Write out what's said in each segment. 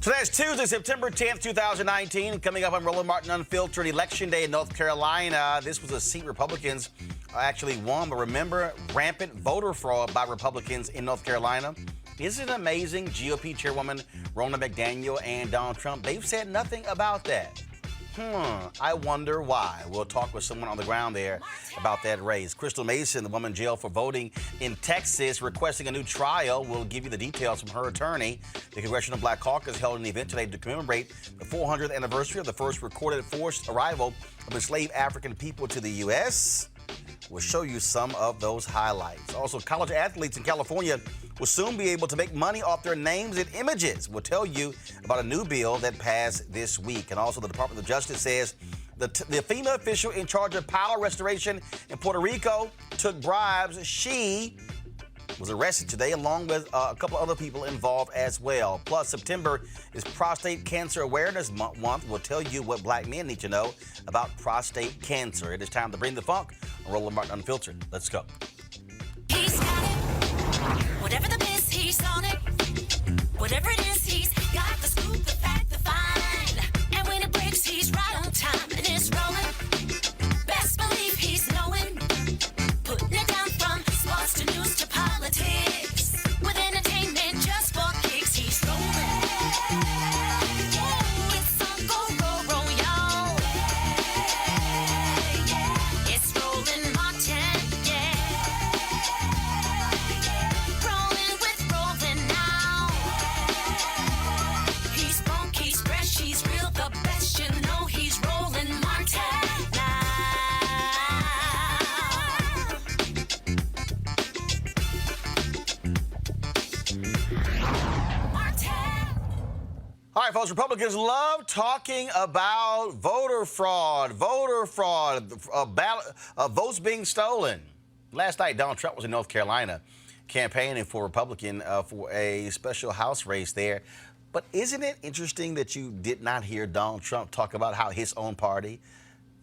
Today's Tuesday, September 10th, 2019. Coming up on Roland Martin Unfiltered, Election Day in North Carolina. This was a seat Republicans actually won, but remember, rampant voter fraud by Republicans in North Carolina. Isn't it amazing? GOP Chairwoman Roland McDaniel and Donald Trump, they've said nothing about that. I wonder why. We'll talk with someone on the ground there about that race. Crystal Mason, the woman jailed for voting in Texas, requesting a new trial. We'll give you the details from her attorney. The Congressional Black Caucus held an event today to commemorate the 400th anniversary of the first recorded forced arrival of enslaved African people to the U.S. We'll show you some of those highlights. Also, college athletes in California will soon be able to make money off their names and images. We'll tell you about a new bill that passed this week. And also, the Department of Justice says the FEMA official in charge of power restoration in Puerto Rico took bribes. She was arrested today, along with a couple other people involved as well. Plus, September is Prostate Cancer Awareness Month. We'll tell you what black men need to know about prostate cancer. It is time to bring the funk on Roland Martin Unfiltered. Let's go. He's got it. Whatever the biz, he's on it. Whatever it is, he's got the scoop, the fact, the find. And when it breaks, he's right on time and it's rolling. Best believe he's knowing. Putting it down from sports to news to politics. With entertainment just for kicks, he's rolling. It's on go, y'all. It's Roland Martin, Rolling with Roland now. He's funky, he's fresh, he's real, the best, you know he's Roland Martin now. All right, folks, Republicans love talking about voter fraud, votes being stolen. Last night, Donald Trump was in North Carolina campaigning for Republican for a special House race there. But isn't it interesting that you did not hear Donald Trump talk about how his own party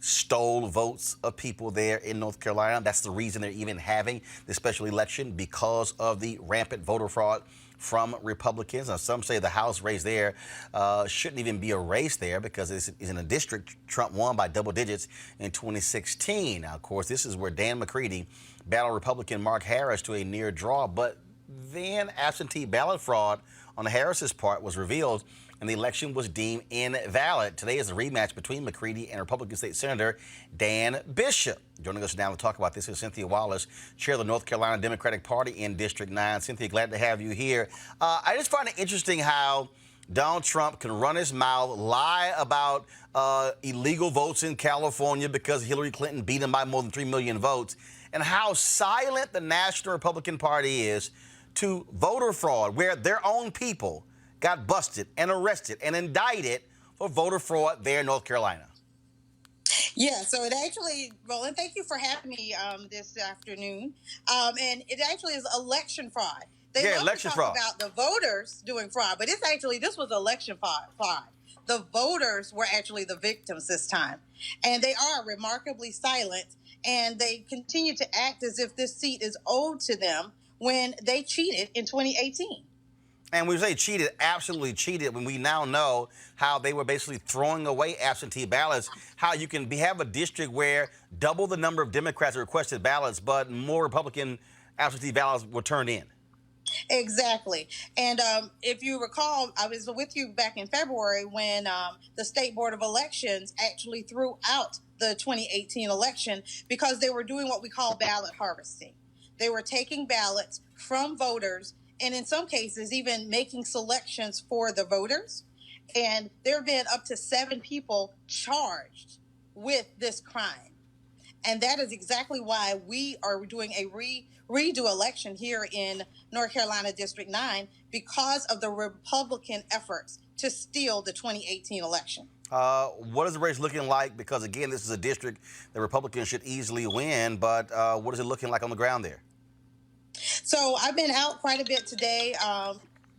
stole votes of people there in North Carolina? That's the reason they're even having this special election, because of the rampant voter fraud from Republicans. Now, some say the House race there shouldn't even be a race there because it's in a district Trump won by double digits in 2016. Now, of course, this is where Dan McCready battled Republican Mark Harris to a near draw, but then absentee ballot fraud on Harris's part was revealed and the election was deemed invalid. Today is a rematch between McCready and Republican State Senator Dan Bishop. Joining us now to talk about this is Cynthia Wallace, chair of the North Carolina Democratic Party in District 9. Cynthia, glad to have you here. I just find it interesting how Donald Trump can run his mouth, lie about illegal votes in California because Hillary Clinton beat him by more than 3 million votes, and how silent the National Republican Party is to voter fraud, where their own people got busted and arrested and indicted for voter fraud there in North Carolina. Yeah, so it actually, Roland, thank you for having me this afternoon. And it actually is election fraud. They love election to talk fraud about the voters doing fraud, but this was election fraud. The voters were actually the victims this time. And they are remarkably silent, and they continue to act as if this seat is owed to them when they cheated in 2018. And we say cheated, absolutely cheated, when we now know how they were basically throwing away absentee ballots, how you can have a district where double the number of Democrats requested ballots, but more Republican absentee ballots were turned in. Exactly. And if you recall, I was with you back in February when the State Board of Elections actually threw out the 2018 election because they were doing what we call ballot harvesting. They were taking ballots from voters and in some cases even making selections for the voters. And there have been up to 7 people charged with this crime. And that is exactly why we are doing a redo election here in North Carolina District 9, because of the Republican efforts to steal the 2018 election. What is the race looking like? Because, again, this is a district that Republicans should easily win, but what is it looking like on the ground there? So I've been out quite a bit today,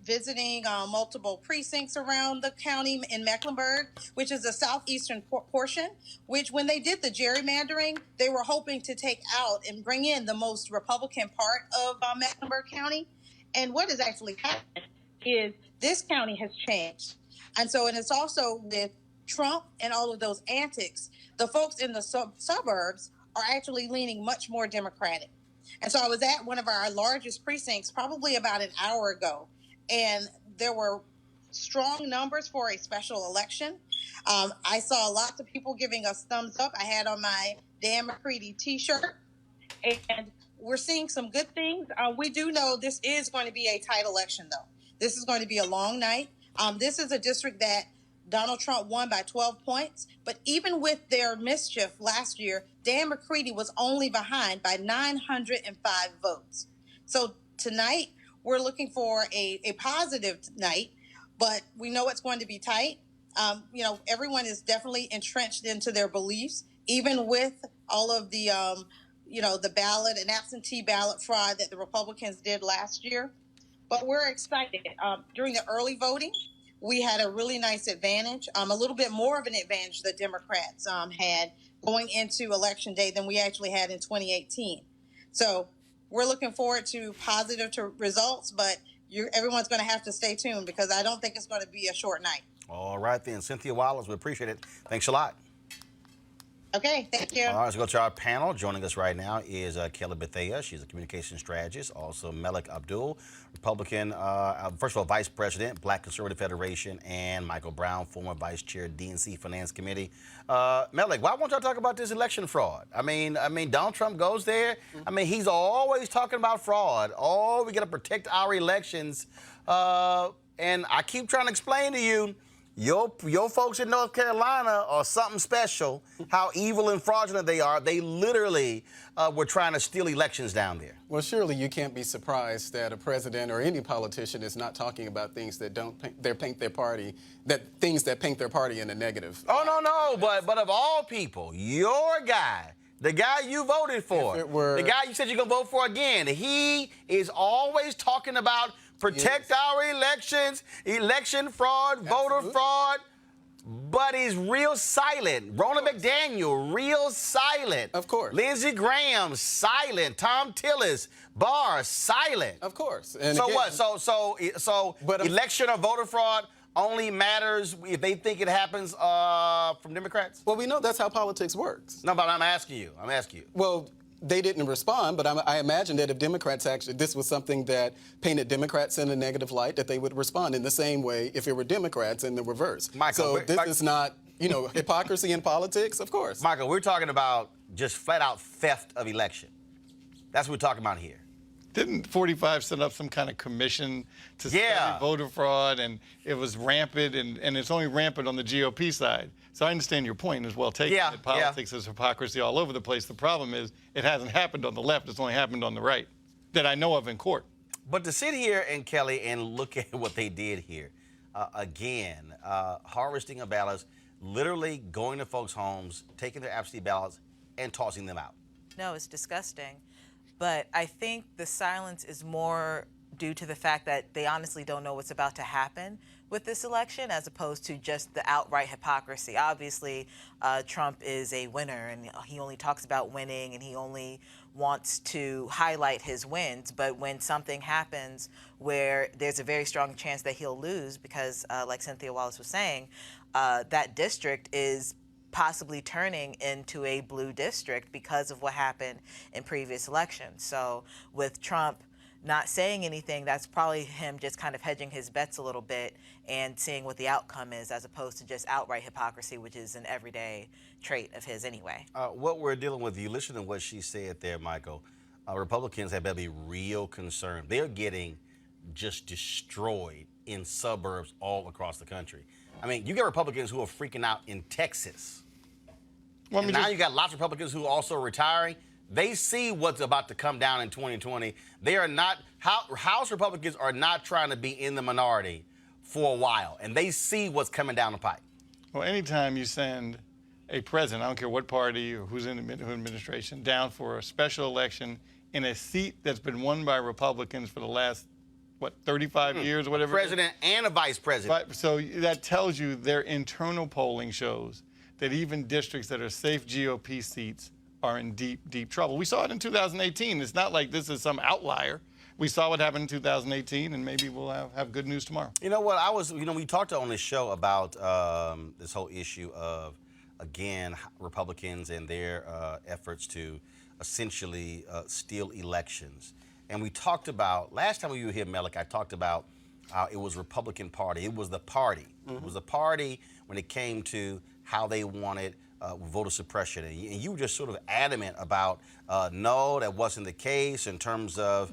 visiting multiple precincts around the county in Mecklenburg, which is the southeastern portion, which when they did the gerrymandering, they were hoping to take out and bring in the most Republican part of Mecklenburg County. And what has actually happened is this county has changed. And so, and it's also with Trump and all of those antics, the folks in the suburbs are actually leaning much more Democratic. And so I was at one of our largest precincts probably about an hour ago, and there were strong numbers for a special election. I saw lots of people giving us thumbs up. I had on my Dan McCready t-shirt, and we're seeing some good things. We do know this is going to be a tight election, though. This is going to be a long night. This is a district that Donald Trump won by 12 points, but even with their mischief last year, Dan McCready was only behind by 905 votes. So tonight, we're looking for a positive night, but we know it's going to be tight. You know, everyone is definitely entrenched into their beliefs, even with all of the, you know, the ballot and absentee ballot fraud that the Republicans did last year. But we're excited. During the early voting, we had a really nice advantage, a little bit more of an advantage the Democrats had going into Election Day than we actually had in 2018. So we're looking forward to positive results, but everyone's going to have to stay tuned because I don't think it's going to be a short night. All right, then. Cynthia Wallace, we appreciate it. Thanks a lot. Okay, thank you. All right, let's go to our panel. Joining us right now is Kelly Bethea. She's a communication strategist. Also, Melik Abdul, Republican, first of all, Vice President, Black Conservative Federation, and Michael Brown, former Vice Chair, DNC Finance Committee. Melik, why won't y'all talk about this election fraud? I mean, Donald Trump goes there. I mean, he's always talking about fraud. Oh, we got to protect our elections. And I keep trying to explain to you, your folks in North Carolina are something special, how evil and fraudulent they are. They literally were trying to steal elections down there. Well, surely you can't be surprised that a president or any politician is not talking about things that paint their party in a negative. Oh, no, but of all people, your guy, the guy you voted for, the guy you said you're going to vote for again, he is always talking about protect our elections, election fraud, voter fraud, but he's real silent. Roland McDaniel, real silent. Of course. Lindsey Graham, silent. Tom Tillis, Barr, silent. Of course. And so again, what? So election or voter fraud only matters if they think it happens from Democrats? Well, we know that's how politics works. No, but I'm asking you. Well, they didn't respond, but I imagine that if Democrats this was something that painted Democrats in a negative light, that they would respond in the same way if it were Democrats in the reverse. Michael, so this is not, hypocrisy in politics, of course. Michael, we're talking about just flat out theft of election. That's what we're talking about here. Didn't 45 set up some kind of commission to study voter fraud, and it was rampant, and it's only rampant on the GOP side. So I understand your point is well taken that politics is hypocrisy all over the place. The problem is it hasn't happened on the left. It's only happened on the right that I know of in court. But to sit here, and Kelly, and look at what they did here, again, harvesting of ballots, literally going to folks' homes, taking their absentee ballots, and tossing them out. No, it's disgusting. But I think the silence is more due to the fact that they honestly don't know what's about to happen with this election, as opposed to just the outright hypocrisy. Obviously, Trump is a winner, and he only talks about winning, and he only wants to highlight his wins. But when something happens where there's a very strong chance that he'll lose, because like Cynthia Wallace was saying, that district is possibly turning into a blue district because of what happened in previous elections. So with Trump not saying anything, that's probably him just kind of hedging his bets a little bit and seeing what the outcome is, as opposed to just outright hypocrisy, which is an everyday trait of his anyway. What we're dealing with, you listen to what she said there, Michael. Republicans have better be real concerned. They're getting just destroyed in suburbs all across the country. I mean, you got Republicans who are freaking out in Texas. Well, and now you got lots of Republicans who are also retiring. They see what's about to come down in 2020. They are not, House Republicans are not trying to be in the minority for a while, and they see what's coming down the pipe. Well, anytime you send a president, I don't care what party or who's in the administration, down for a special election in a seat that's been won by Republicans for the last, 35 years or whatever. A president and a vice president. Right, so that tells you their internal polling shows that even districts that are safe GOP seats are in deep, deep trouble. We saw it in 2018. It's not like this is some outlier. we saw what happened in 2018, and maybe we'll have good news tomorrow. You know what? We talked on this show about this whole issue of, again, Republicans and their efforts to essentially steal elections. And we talked about, last time we were here, Melik, I talked about it was Republican Party. It was the party. It was the party when it came to how they wanted voter suppression. And you were just sort of adamant about, no, that wasn't the case in terms of,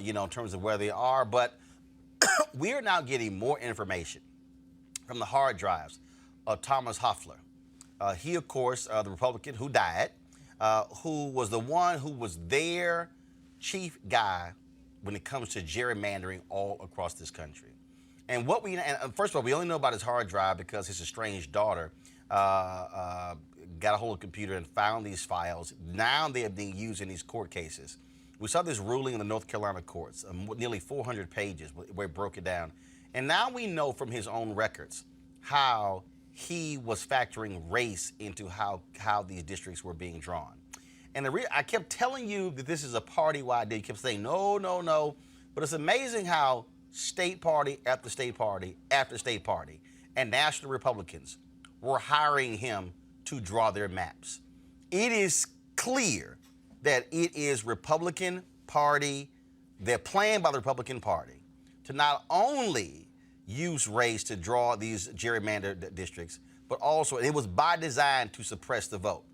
in terms of where they are. But we are now getting more information from the hard drives of Thomas Hofeller. He, of course, the Republican who died, who was the one who was their chief guy when it comes to gerrymandering all across this country. And first of all, we only know about his hard drive because his estranged daughter got a hold of the computer and found these files. Now they are being used in these court cases. We saw this ruling in the North Carolina courts, nearly 400 pages, where it broke it down. And now we know from his own records how he was factoring race into how these districts were being drawn. And I kept telling you that this is a party-wide deal. You kept saying, no, no, no. But it's amazing how state party after state party after state party and national Republicans were hiring him to draw their maps. It is clear that it is Republican Party, they're playing by the Republican Party to not only use race to draw these gerrymandered districts, but also it was by design to suppress the vote.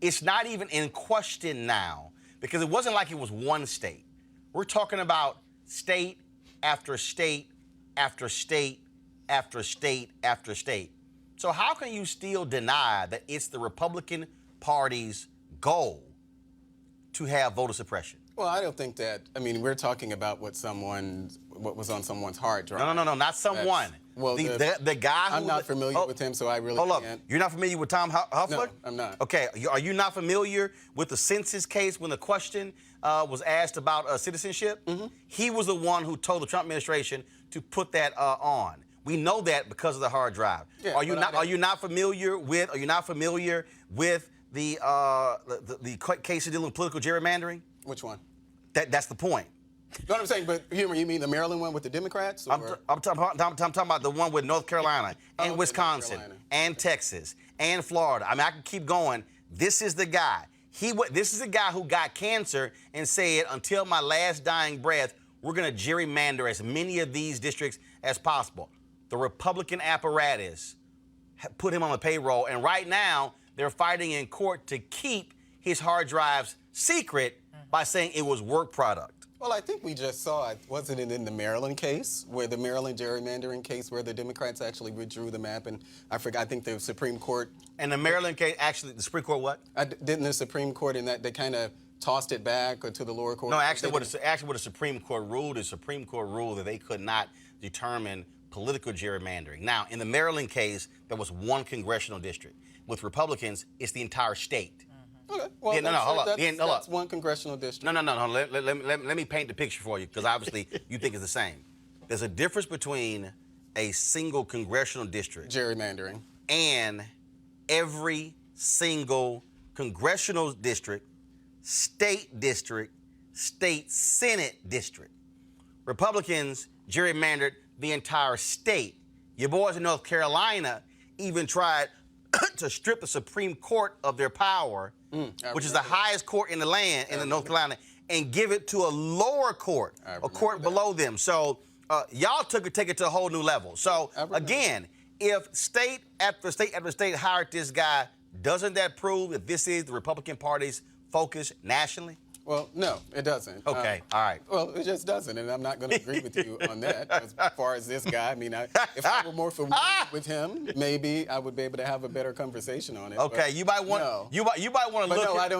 It's not even in question now because it wasn't like it was one state. We're talking about state after state after state after state after state. So how can you still deny that it's the Republican Party's goal to have voter suppression? Well, I don't think that. I mean, we're talking about what was on someone's hard drive. No, not someone. The guy who... I'm not familiar with him, so I really can't. You're not familiar with Tom Hofeller? No, I'm not. Okay, are you not familiar with the census case when the question was asked about citizenship? Mm-hmm. He was the one who told the Trump administration to put that on. We know that because of the hard drive. Yeah, are you not familiar with the case dealing with political gerrymandering? Which one? That's the point. You know what I'm saying? But you mean the Maryland one with the Democrats? Or? I'm talking about the one with North Carolina and Wisconsin and Texas and Florida. I mean, I can keep going. This is the guy. This is the guy who got cancer and said, until my last dying breath, we're going to gerrymander as many of these districts as possible. The Republican apparatus put him on the payroll, and right now they're fighting in court to keep his hard drives secret by saying it was work product. Well, I think we just saw it. Wasn't it in the Maryland case, where the Maryland gerrymandering case, where the Democrats actually withdrew the map, and I think the Supreme Court... And the Maryland case, actually, the Supreme Court what? Didn't the Supreme Court in that they kind of tossed it back or to the lower court? No, actually, what the Supreme Court ruled that they could not determine political gerrymandering. Now, in the Maryland case, there was one congressional district. With Republicans, it's the entire state. Okay. Well, hold up. That's one congressional district. No. Let me paint the picture for you, because obviously you think it's the same. There's a difference between a single congressional district gerrymandering and every single congressional district, state Senate district. Republicans gerrymandered the entire state. Your boys in North Carolina even tried to strip the Supreme Court of their power, which is the highest court in the land, in the North Carolina, and give it to a lower court, a court below them. So y'all take it to a whole new level. So again, if state after state after state hired this guy, doesn't that prove that this is the Republican Party's focus nationally? Well, no, it doesn't. Okay, all right. Well, it just doesn't, and I'm not going to agree with you on that. As far as this guy, I mean, if I were more familiar with him, maybe I would be able to have a better conversation on it. Okay, you might want to look.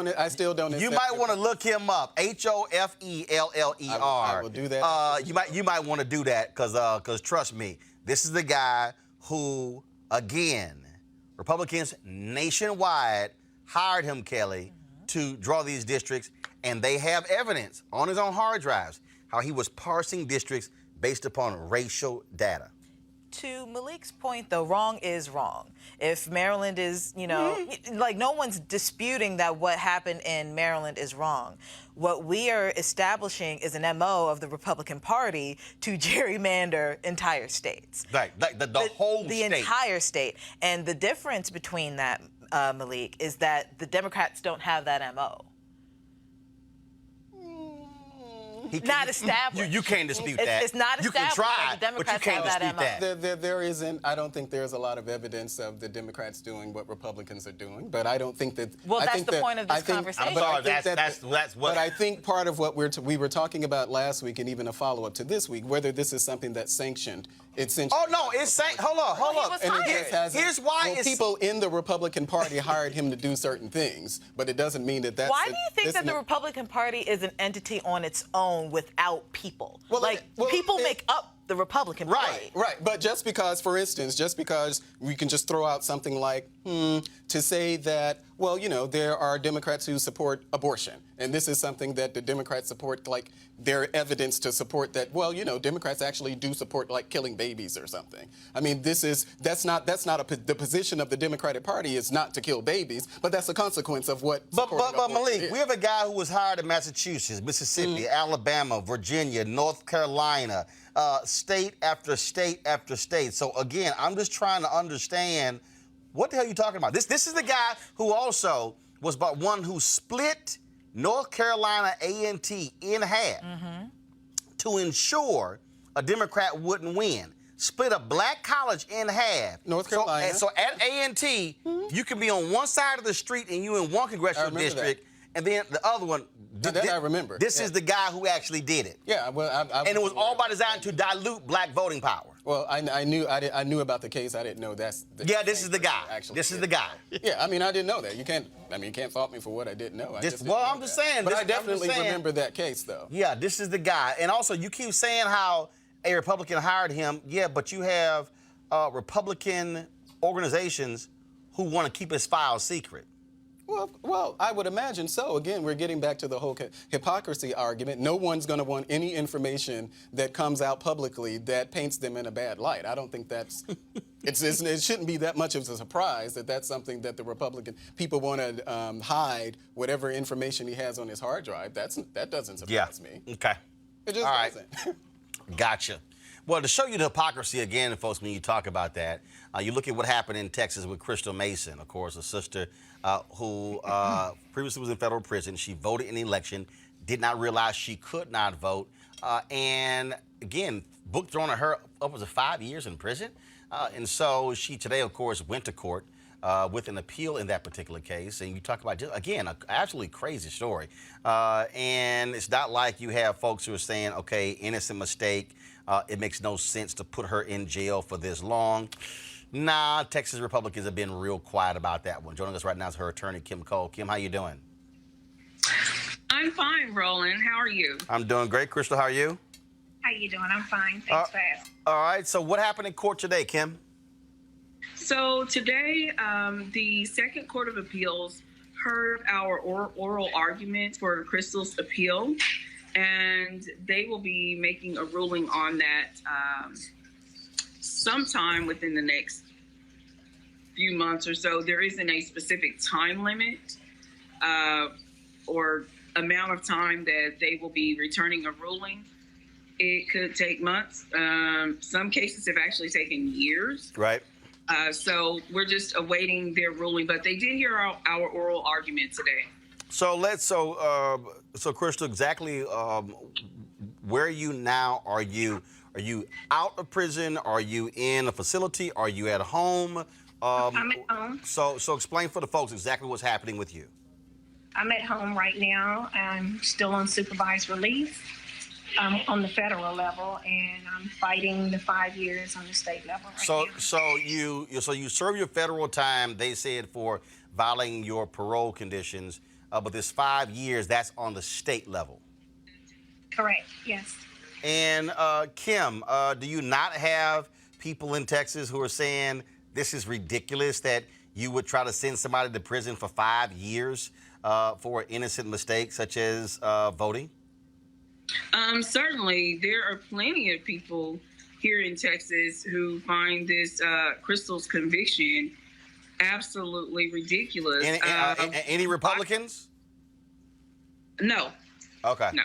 No, I still don't. You might want to look him up. Hofeller. I will do that. You might want to do that because trust me, this is the guy who, again, Republicans nationwide hired him, Kelly, to draw these districts. And they have evidence on his own hard drives how he was parsing districts based upon racial data. to Malik's point, though, wrong is wrong. If Maryland is, you know, like no one's disputing that what happened in Maryland is wrong. What we are establishing is an MO of the Republican Party to gerrymander entire states. Right, the whole state. The entire state. And the difference between that, Malik, is that the Democrats don't have that MO. Not established. You can't dispute that. It's not established. You can try, the Democrats but you can't have dispute that. There isn't. I don't think there's a lot of evidence of the Democrats doing what Republicans are doing. But I don't think that. Well, I that's think the point of this conversation. I'm sorry. That's what. But I think part of what we were talking about last week, and even a follow-up to this week, whether this is something that's sanctioned. It's sanctioned. Oh no, it's hold up. Here's why people in the Republican Party hired him to do certain things, but it doesn't mean that that's. Why do you think that the Republican Party is an entity on its own without people? People make up the Republican Party. Right. But just because, for instance, we can just throw out something like, to say that, well, you know, there are Democrats who support abortion, and this is something that the Democrats support, like their evidence to support that, well, you know, Democrats actually do support like killing babies or something. I mean, that's not the position of the Democratic Party is not to kill babies, but that's a consequence of what. But Malik, we have a guy who was hired in Massachusetts, Mississippi, Alabama, Virginia, North Carolina, state after state after state. So again, I'm just trying to understand what the hell are you talking about. This is the guy who also was but one who split North Carolina A&T in half to ensure a Democrat wouldn't win. Split a black college in half. North Carolina. So at A&T, you can be on one side of the street and you in one congressional district, and then the other one. That I remember. This is the guy who actually did it. Yeah, well, and it was all by design to dilute black voting power. Well, I knew about the case. I didn't know that's. This is the guy. This is the guy. Yeah, I mean, I didn't know that. You can't fault me for what I didn't know. I'm just saying. But I definitely remember that case, though. Yeah, this is the guy. And also, you keep saying how a Republican hired him. Yeah, but you have Republican organizations who want to keep his files secret. Well, I would imagine so. Again, we're getting back to the whole hypocrisy argument. No one's going to want any information that comes out publicly that paints them in a bad light. I don't think that's. It shouldn't be that much of a surprise that that's something that the Republican people want to hide whatever information he has on his hard drive. That doesn't surprise me. Okay. It just doesn't. Gotcha. Well, to show you the hypocrisy again, folks, when you talk about that, you look at what happened in Texas with Crystal Mason, of course, a sister who previously was in federal prison. She voted in the election, did not realize she could not vote, and again, book thrown at her upwards of 5 years in prison. And so she today, of course, went to court with an appeal in that particular case. And you talk about, again, an absolutely crazy story. And it's not like you have folks who are saying, okay, innocent mistake. It makes no sense to put her in jail for this long. Nah, Texas Republicans have been real quiet about that one. Joining us right now is her attorney, Kim Cole. Kim, how you doing? I'm fine, Roland. How are you? I'm doing great. Crystal, how are you? How you doing? I'm fine. Thanks for asking. All right. So what happened in court today, Kim? So today, the Second Court of Appeals heard our oral arguments for Crystal's appeal, and they will be making a ruling on that sometime within the next few months or so. There isn't a specific time limit or amount of time that they will be returning a ruling. It could take months. Some cases have actually taken years. Right. So we're just awaiting their ruling, but they did hear our oral argument today. So so Crystal, exactly where are you now? Are you out of prison? Are you in a facility? Are you at home? I'm at home. So explain for the folks exactly what's happening with you. I'm at home right now. I'm still on supervised release on the federal level, and I'm fighting the 5 years on the state level right now. So you serve your federal time, they said, for violating your parole conditions, but this 5 years, that's on the state level. Correct, yes. And Kim, do you not have people in Texas who are saying this is ridiculous that you would try to send somebody to prison for 5 years for an innocent mistake such as voting? Certainly, there are plenty of people here in Texas who find this Crystal's conviction absolutely ridiculous. Any Republicans? No. Okay. No.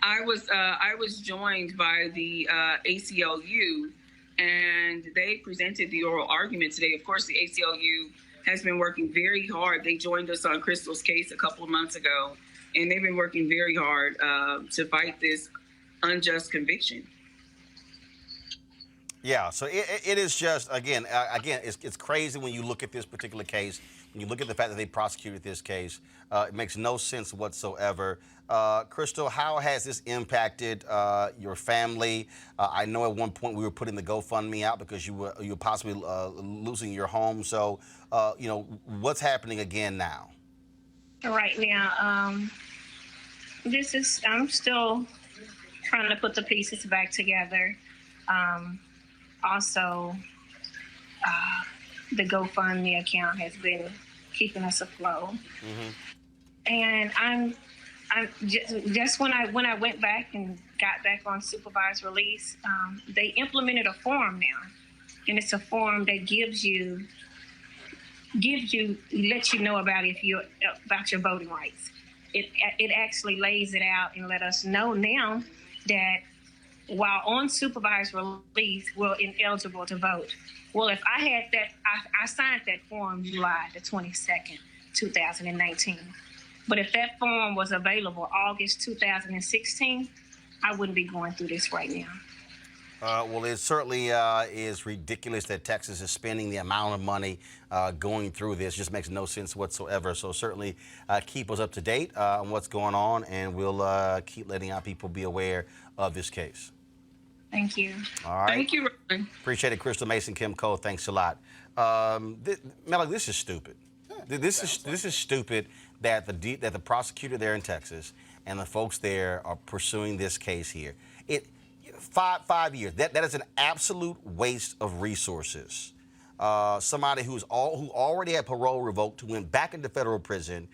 I was joined by the ACLU, and they presented the oral argument today. Of course, the ACLU has been working very hard. They joined us on Crystal's case a couple of months ago, and they've been working very hard to fight this unjust conviction. Yeah, so it is just, again, it's crazy when you look at this particular case, when you look at the fact that they prosecuted this case. It makes no sense whatsoever. Crystal, how has this impacted your family? I know at one point we were putting the GoFundMe out because you were possibly losing your home. So, what's happening again now? Right now, I'm still trying to put the pieces back together. Also, the GoFundMe account has been keeping us afloat. Mm-hmm. And I'm just when I went back and got back on supervised release, they implemented a form now, and it's a form that lets you know about about your voting rights. It actually lays it out and let us know now that while on supervised release, we're ineligible to vote. Well, if I had that, I signed that form July the 22nd, 2019. But if that form was available August 2016, I wouldn't be going through this right now. Well, it certainly is ridiculous that Texas is spending the amount of money going through this. Just makes no sense whatsoever. So certainly keep us up to date on what's going on, and we'll keep letting our people be aware of this case. Thank you. All right. Thank you, Roland. Appreciate it, Crystal Mason, Kim Cole. Thanks a lot. Melanie, this is stupid. This is stupid that the prosecutor there in Texas and the folks there are pursuing this case here. 5 years. That is an absolute waste of resources. Somebody who already had parole revoked, who went back into federal prison,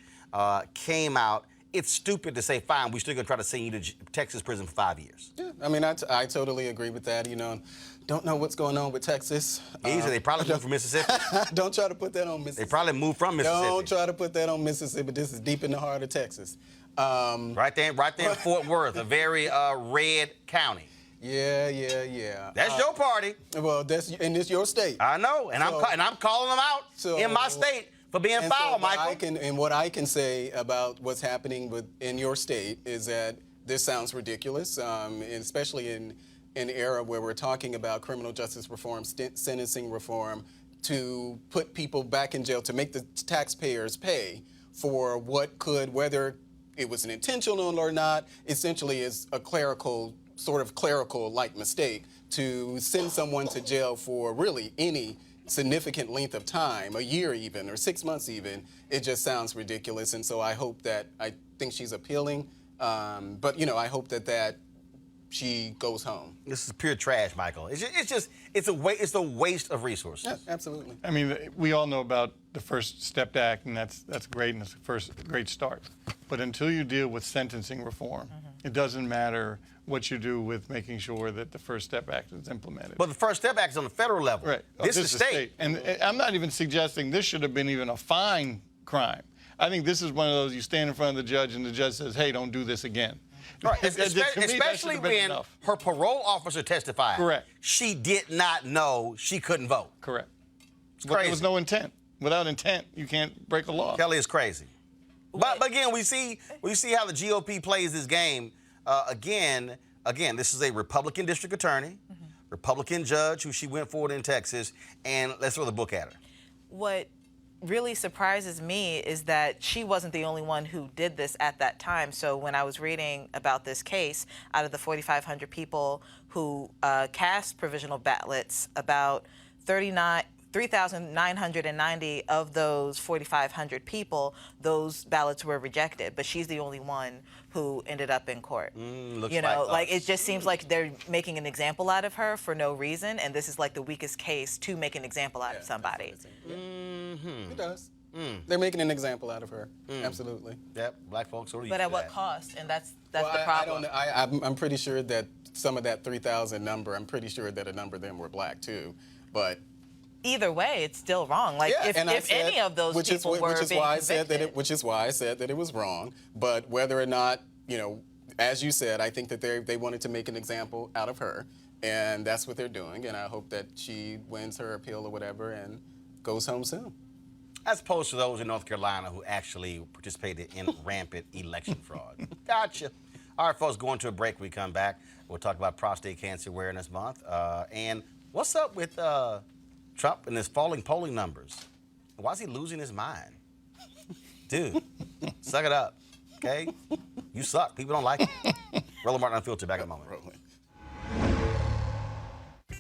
came out. It's stupid to say, fine, we're still going to try to send you to Texas prison for 5 years. Yeah, I mean, I totally agree with that. Don't know what's going on with Texas. Easy, they probably moved from Mississippi. Don't try to put that on Mississippi. They probably moved from Mississippi. Don't try to put that on Mississippi. This is deep in the heart of Texas. Right there in Fort Worth, a very red county. Yeah. That's your party. Well, it's your state. I know, and I'm calling them out in my state for being foul, Michael. What I can say about what's happening in your state is that this sounds ridiculous, and especially in an era where we're talking about criminal justice reform, sentencing reform, to put people back in jail, to make the taxpayers pay for whether it was an intentional or not, essentially is a clerical-like mistake to send someone to jail for really any significant length of time, a year even, or 6 months even. It just sounds ridiculous, and so I think she's appealing, but I hope that she goes home. This is pure trash, Michael. It's a waste of resources. Yeah, absolutely. I mean, we all know about the First Step Act, and that's great, and it's the first great start. But until you deal with sentencing reform, it doesn't matter what you do with making sure that the First Step Act is implemented. But the First Step Act is on the federal level. Right. This is state. And I'm not even suggesting this should have been even a fine crime. I think this is one of those, you stand in front of the judge and the judge says, hey, don't do this again. Right. Especially when her parole officer testified. Correct. She did not know she couldn't vote. Correct. It's but crazy. There was no intent. Without intent, you can't break a law. Kelly is crazy. But again, we see how the GOP plays this game. Again, this is a Republican district attorney, Republican judge who she went forward in Texas, and let's throw the book at her. What really surprises me is that she wasn't the only one who did this at that time. So when I was reading about this case, out of the 4,500 people who cast provisional ballots, about 3,990 of those 4,500 people, those ballots were rejected. But she's the only one who ended up in court. It just seems like they're making an example out of her for no reason, and this is like the weakest case to make an example out of somebody. It does. They're making an example out of her. Absolutely. Yep, black folks. What do you But do at what that? cost? And that's Well, the problem. I'm pretty sure that some of that 3,000 number, I'm pretty sure that a number of them were black too. But either way, it's still wrong. Like if any of those people were being convicted. Which is why I said that it was wrong. But whether or not, you know, as you said, I think that they wanted to make an example out of her, and that's what they're doing. And I hope that she wins her appeal or whatever and goes home soon. As opposed to those in North Carolina who actually participated in rampant election fraud. Gotcha. All right, folks, going to a break. When we come back, we'll talk about Prostate Cancer Awareness Month. And what's up with Trump and his falling polling numbers? Why is he losing his mind? Dude, suck it up, okay? You suck. People don't like you. Roland Martin Unfiltered, back in a moment.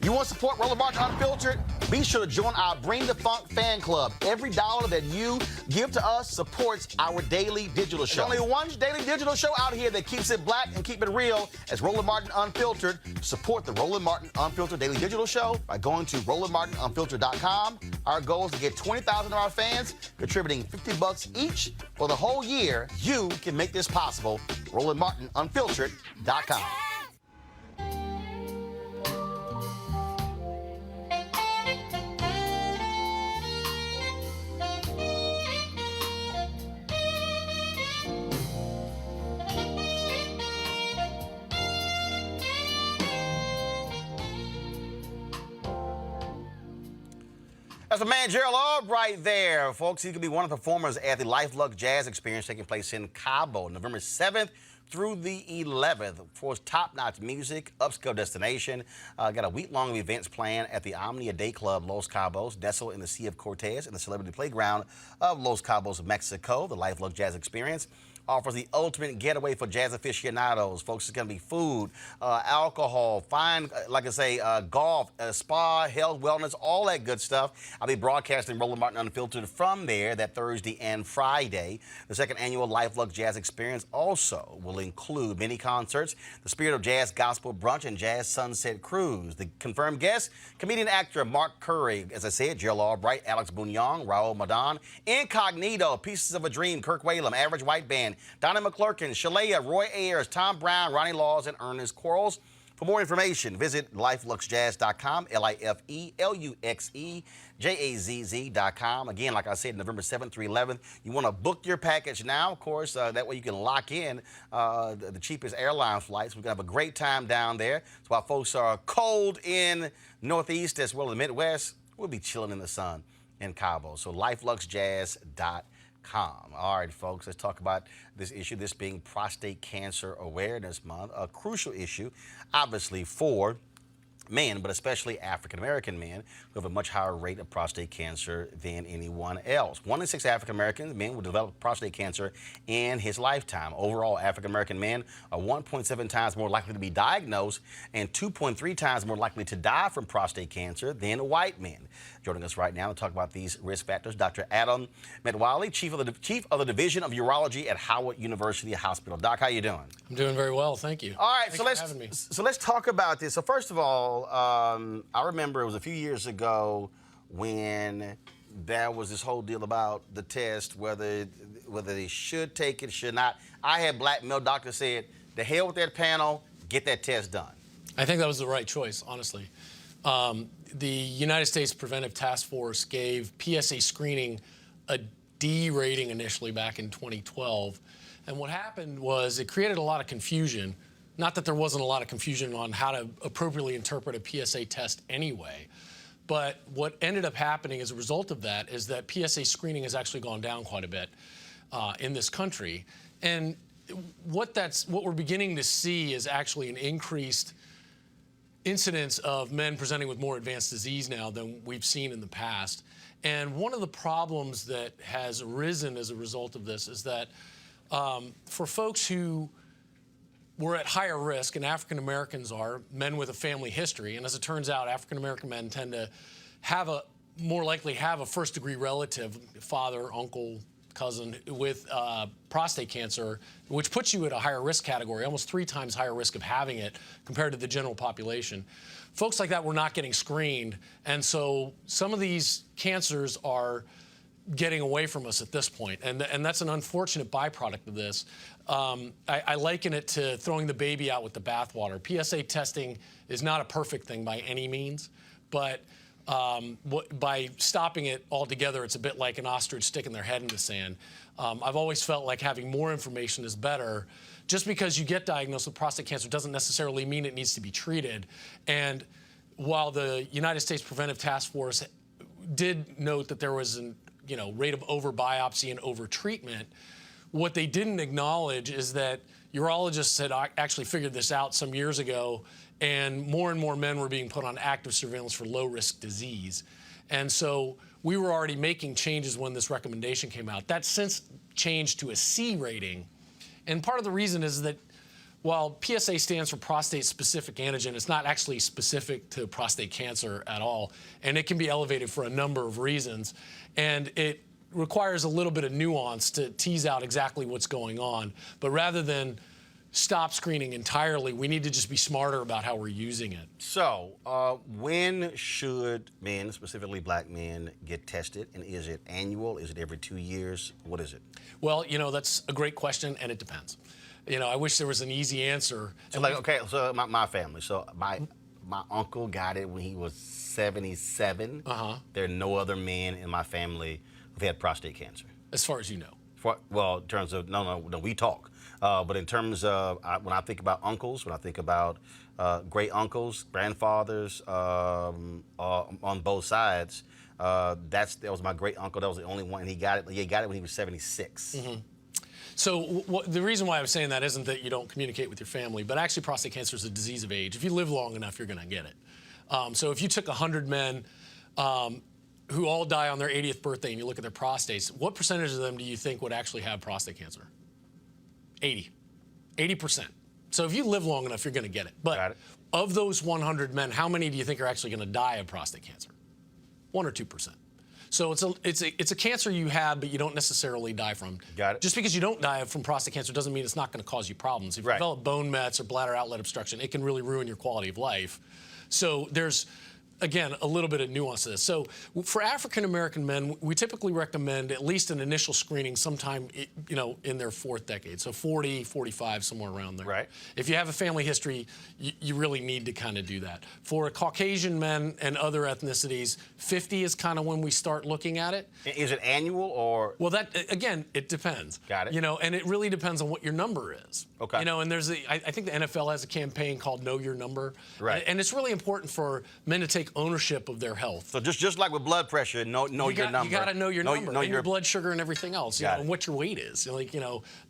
You want to support Roland Martin Unfiltered? Be sure to join our Bring the Funk fan club. Every dollar that you give to us supports our daily digital show. There's only one daily digital show out here that keeps it black and keep it real as Roland Martin Unfiltered. Support the Roland Martin Unfiltered daily digital show by going to RolandMartinUnfiltered.com. Our goal is to get 20,000 of our fans contributing $50 each for the whole year. You can make this possible. RolandMartinUnfiltered.com. That's the man Gerald Albright there, folks. He could be one of the performers at the Luxe Jazz experience taking place in Cabo, November 7th through the 11th. For his top-notch music, upscale destination. Got a week-long of events planned at the Omnia Day Club, Los Cabos, Dessel in the Sea of Cortez, and the celebrity playground of Los Cabos, Mexico. The Luxe Jazz experience offers the ultimate getaway for jazz aficionados. Folks, it's going to be food, alcohol, fine, like I say, golf, spa, health, wellness, all that good stuff. I'll be broadcasting Roland Martin Unfiltered from there that Thursday and Friday. The second annual Luxe Jazz experience also will include many concerts, the Spirit of Jazz Gospel Brunch, and Jazz Sunset Cruise. The confirmed guests, comedian actor Mark Curry, as I said, Gerald Albright, Alex Bouillon, Raul Madan, Incognito, Pieces of a Dream, Kirk Whalum, Average White Band, Donna McClurkin, Shalea, Roy Ayers, Tom Brown, Ronnie Laws, and Ernest Quarles. For more information, visit LifeLuxeJazz.com, LifeLuxeJazz.com. Again, like I said, November 7th through 11th. You want to book your package now, of course. That way you can lock in the cheapest airline flights. We're going to have a great time down there. So while folks are cold in Northeast as well as the Midwest, we'll be chilling in the sun in Cabo. So LifeLuxeJazz.com. All right, folks, let's talk about this issue, this being Prostate Cancer Awareness Month, a crucial issue, obviously, for men, but especially African-American men who have a much higher rate of prostate cancer than anyone else. 1 in 6 African-American men will develop prostate cancer in his lifetime. Overall, African-American men are 1.7 times more likely to be diagnosed and 2.3 times more likely to die from prostate cancer than white men. Joining us right now to talk about these risk factors, Dr. Adam Medwali, Chief of the Division of Urology at Howard University Hospital. Doc, how you doing? I'm doing very well, thank you. All right, Thanks so let's talk about this. So first of all, I remember it was a few years ago when there was this whole deal about the test, whether they should take it, should not. I had black male doctors said, the hell with that panel, get that test done. I think that was the right choice, honestly. The United States Preventive Task Force gave PSA screening a D rating initially back in 2012. And what happened was it created a lot of confusion. Not that there wasn't a lot of confusion on how to appropriately interpret a PSA test anyway. But what ended up happening as a result of that is that PSA screening has actually gone down quite a bit in this country. And what we're beginning to see is actually an increased incidence of men presenting with more advanced disease now than we've seen in the past. And one of the problems that has arisen as a result of this is that for folks who were at higher risk, and African Americans are, men with a family history, and as it turns out, African American men tend to more likely have a first-degree relative, father, uncle, cousin, with prostate cancer, which puts you at a higher risk category, almost 3 times higher risk of having it compared to the general population. Folks like that were not getting screened, and so some of these cancers are getting away from us at this point, and that's an unfortunate byproduct of this. I liken it to throwing the baby out with the bathwater. PSA testing is not a perfect thing by any means, but by stopping it altogether, it's a bit like an ostrich sticking their head in the sand. I've always felt like having more information is better. Just because you get diagnosed with prostate cancer doesn't necessarily mean it needs to be treated. And while the United States Preventive Task Force did note that there was an rate of over-biopsy and over-treatment, what they didn't acknowledge is that urologists had actually figured this out some years ago, and more men were being put on active surveillance for low-risk disease. And so we were already making changes when this recommendation came out. That's since changed to a C rating. And part of the reason is that while PSA stands for prostate-specific antigen, it's not actually specific to prostate cancer at all, and it can be elevated for a number of reasons. And it requires a little bit of nuance to tease out exactly what's going on. But rather than stop screening entirely, we need to just be smarter about how we're using it. So, when should men, specifically black men, get tested? And is it annual? Is it every 2 years? What is it? Well, that's a great question, and it depends. I wish there was an easy answer. So, so my family. So my uncle got it when he was 77. There are no other men in my family who've had prostate cancer. As far as you know. Well, in terms of, no, we talk. But in terms of, when I think about uncles, when I think about great uncles, grandfathers on both sides, that was my great uncle. That was the only one. And he got it when he was 76. So the reason why I was saying that isn't that you don't communicate with your family, but actually prostate cancer is a disease of age. If you live long enough, you're going to get it. So if you took 100 men who all die on their 80th birthday and you look at their prostates, what percentage of them do you think would actually have prostate cancer? 80%. So if you live long enough, you're going to get it. But of those 100 men, how many do you think are actually going to die of prostate cancer? 1 or 2%. So it's a cancer you have, but you don't necessarily die from. Got it. Just because you don't die from prostate cancer doesn't mean it's not going to cause you problems. If you develop bone mets or bladder outlet obstruction, it can really ruin your quality of life. So there's, again, a little bit of nuance to this. So for African-American men, we typically recommend at least an initial screening sometime, in their 4th decade. So 40, 45, somewhere around there. Right. If you have a family history, you really need to kind of do that. For Caucasian men and other ethnicities, 50 is kind of when we start looking at it. Is it annual or? Well, that, again, it depends. Got it. And it really depends on what your number is. Okay. And there's I think the NFL has a campaign called Know Your Number. Right. And it's really important for men to take ownership of their health. So just like with blood pressure, know your number. You got to know your number, know and your blood sugar and everything else, and what your weight is.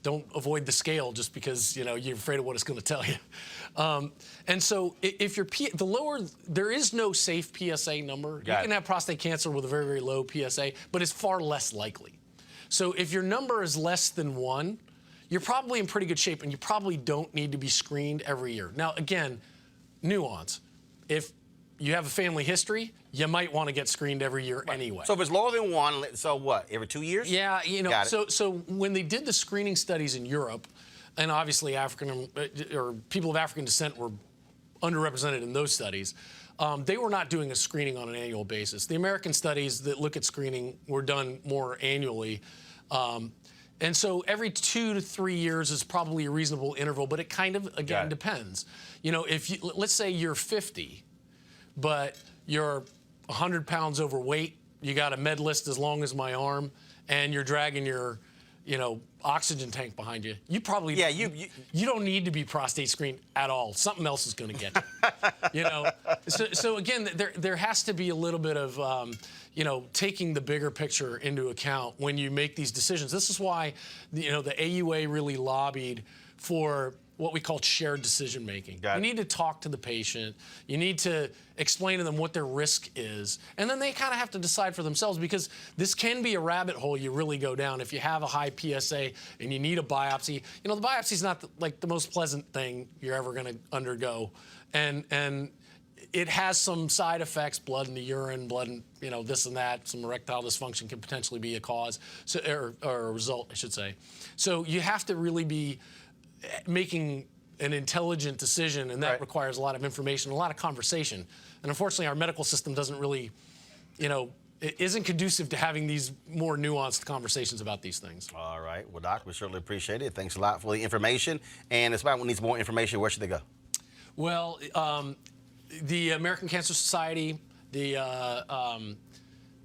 Don't avoid the scale just because you're afraid of what it's going to tell you. And so if you're the lower, there is no safe PSA number. You can have prostate cancer with a very, very low PSA, but it's far less likely. So if your number is less than 1, you're probably in pretty good shape, and you probably don't need to be screened every year. Now, again, nuance. If you have a family history, you might want to get screened every year anyway. So if it's lower than 1, so what, every 2 years? Yeah, so when they did the screening studies in Europe, and obviously people of African descent were underrepresented in those studies, they were not doing a screening on an annual basis. The American studies that look at screening were done more annually. And so every 2 to 3 years is probably a reasonable interval, but it kind of, again, depends. If let's say you're 50, but you're 100 pounds overweight, you got a med list as long as my arm, and you're dragging your, oxygen tank behind you, you probably you don't need to be prostate screened at all. Something else is going to get you. So again, there has to be a little bit of taking the bigger picture into account when you make these decisions. This is why the AUA really lobbied for what we call shared decision making. You need to talk to the patient. You need to explain to them what their risk is. And then they kind of have to decide for themselves, because this can be a rabbit hole you really go down if you have a high PSA and you need a biopsy. The biopsy is not the most pleasant thing you're ever going to undergo. And it has some side effects, blood in the urine, blood in, this and that. Some erectile dysfunction can potentially be a cause, or a result, I should say. So you have to really be making an intelligent decision, and that requires a lot of information, a lot of conversation. And unfortunately, our medical system doesn't really, it isn't conducive to having these more nuanced conversations about these things. All right. Well, Doc, we certainly appreciate it. Thanks a lot for the information. And if somebody needs more information, where should they go? Well, the American Cancer Society, the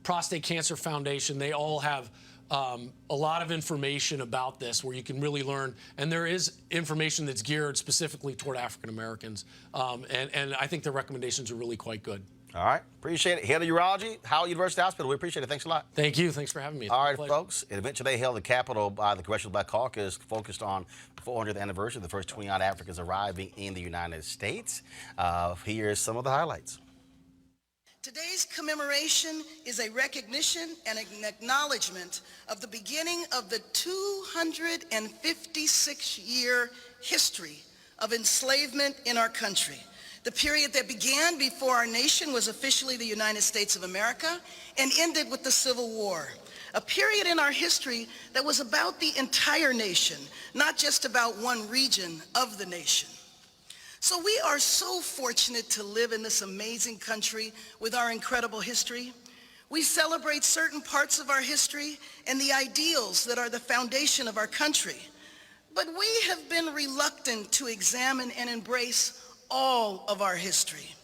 Prostate Cancer Foundation, they all have a lot of information about this where you can really learn. And there is information that's geared specifically toward African Americans. And I think the recommendations are really quite good. All right. Appreciate it. Head of Urology, Howard University Hospital. We appreciate it. Thanks a lot. Thank you. Thanks for having me. It's All right, pleasure. folks. An event today held at the Capitol by the Congressional Black Caucus focused on the 400th anniversary of the first 20-odd Africans arriving in the United States. Here's some of the highlights. Today's commemoration is a recognition and an acknowledgement of the beginning of the 256-year history of enslavement in our country. The period that began before our nation was officially the United States of America and ended with the Civil War. A period in our history that was about the entire nation, not just about one region of the nation. So we are so fortunate to live in this amazing country with our incredible history. We celebrate certain parts of our history and the ideals that are the foundation of our country. But we have been reluctant to examine and embrace all of our history.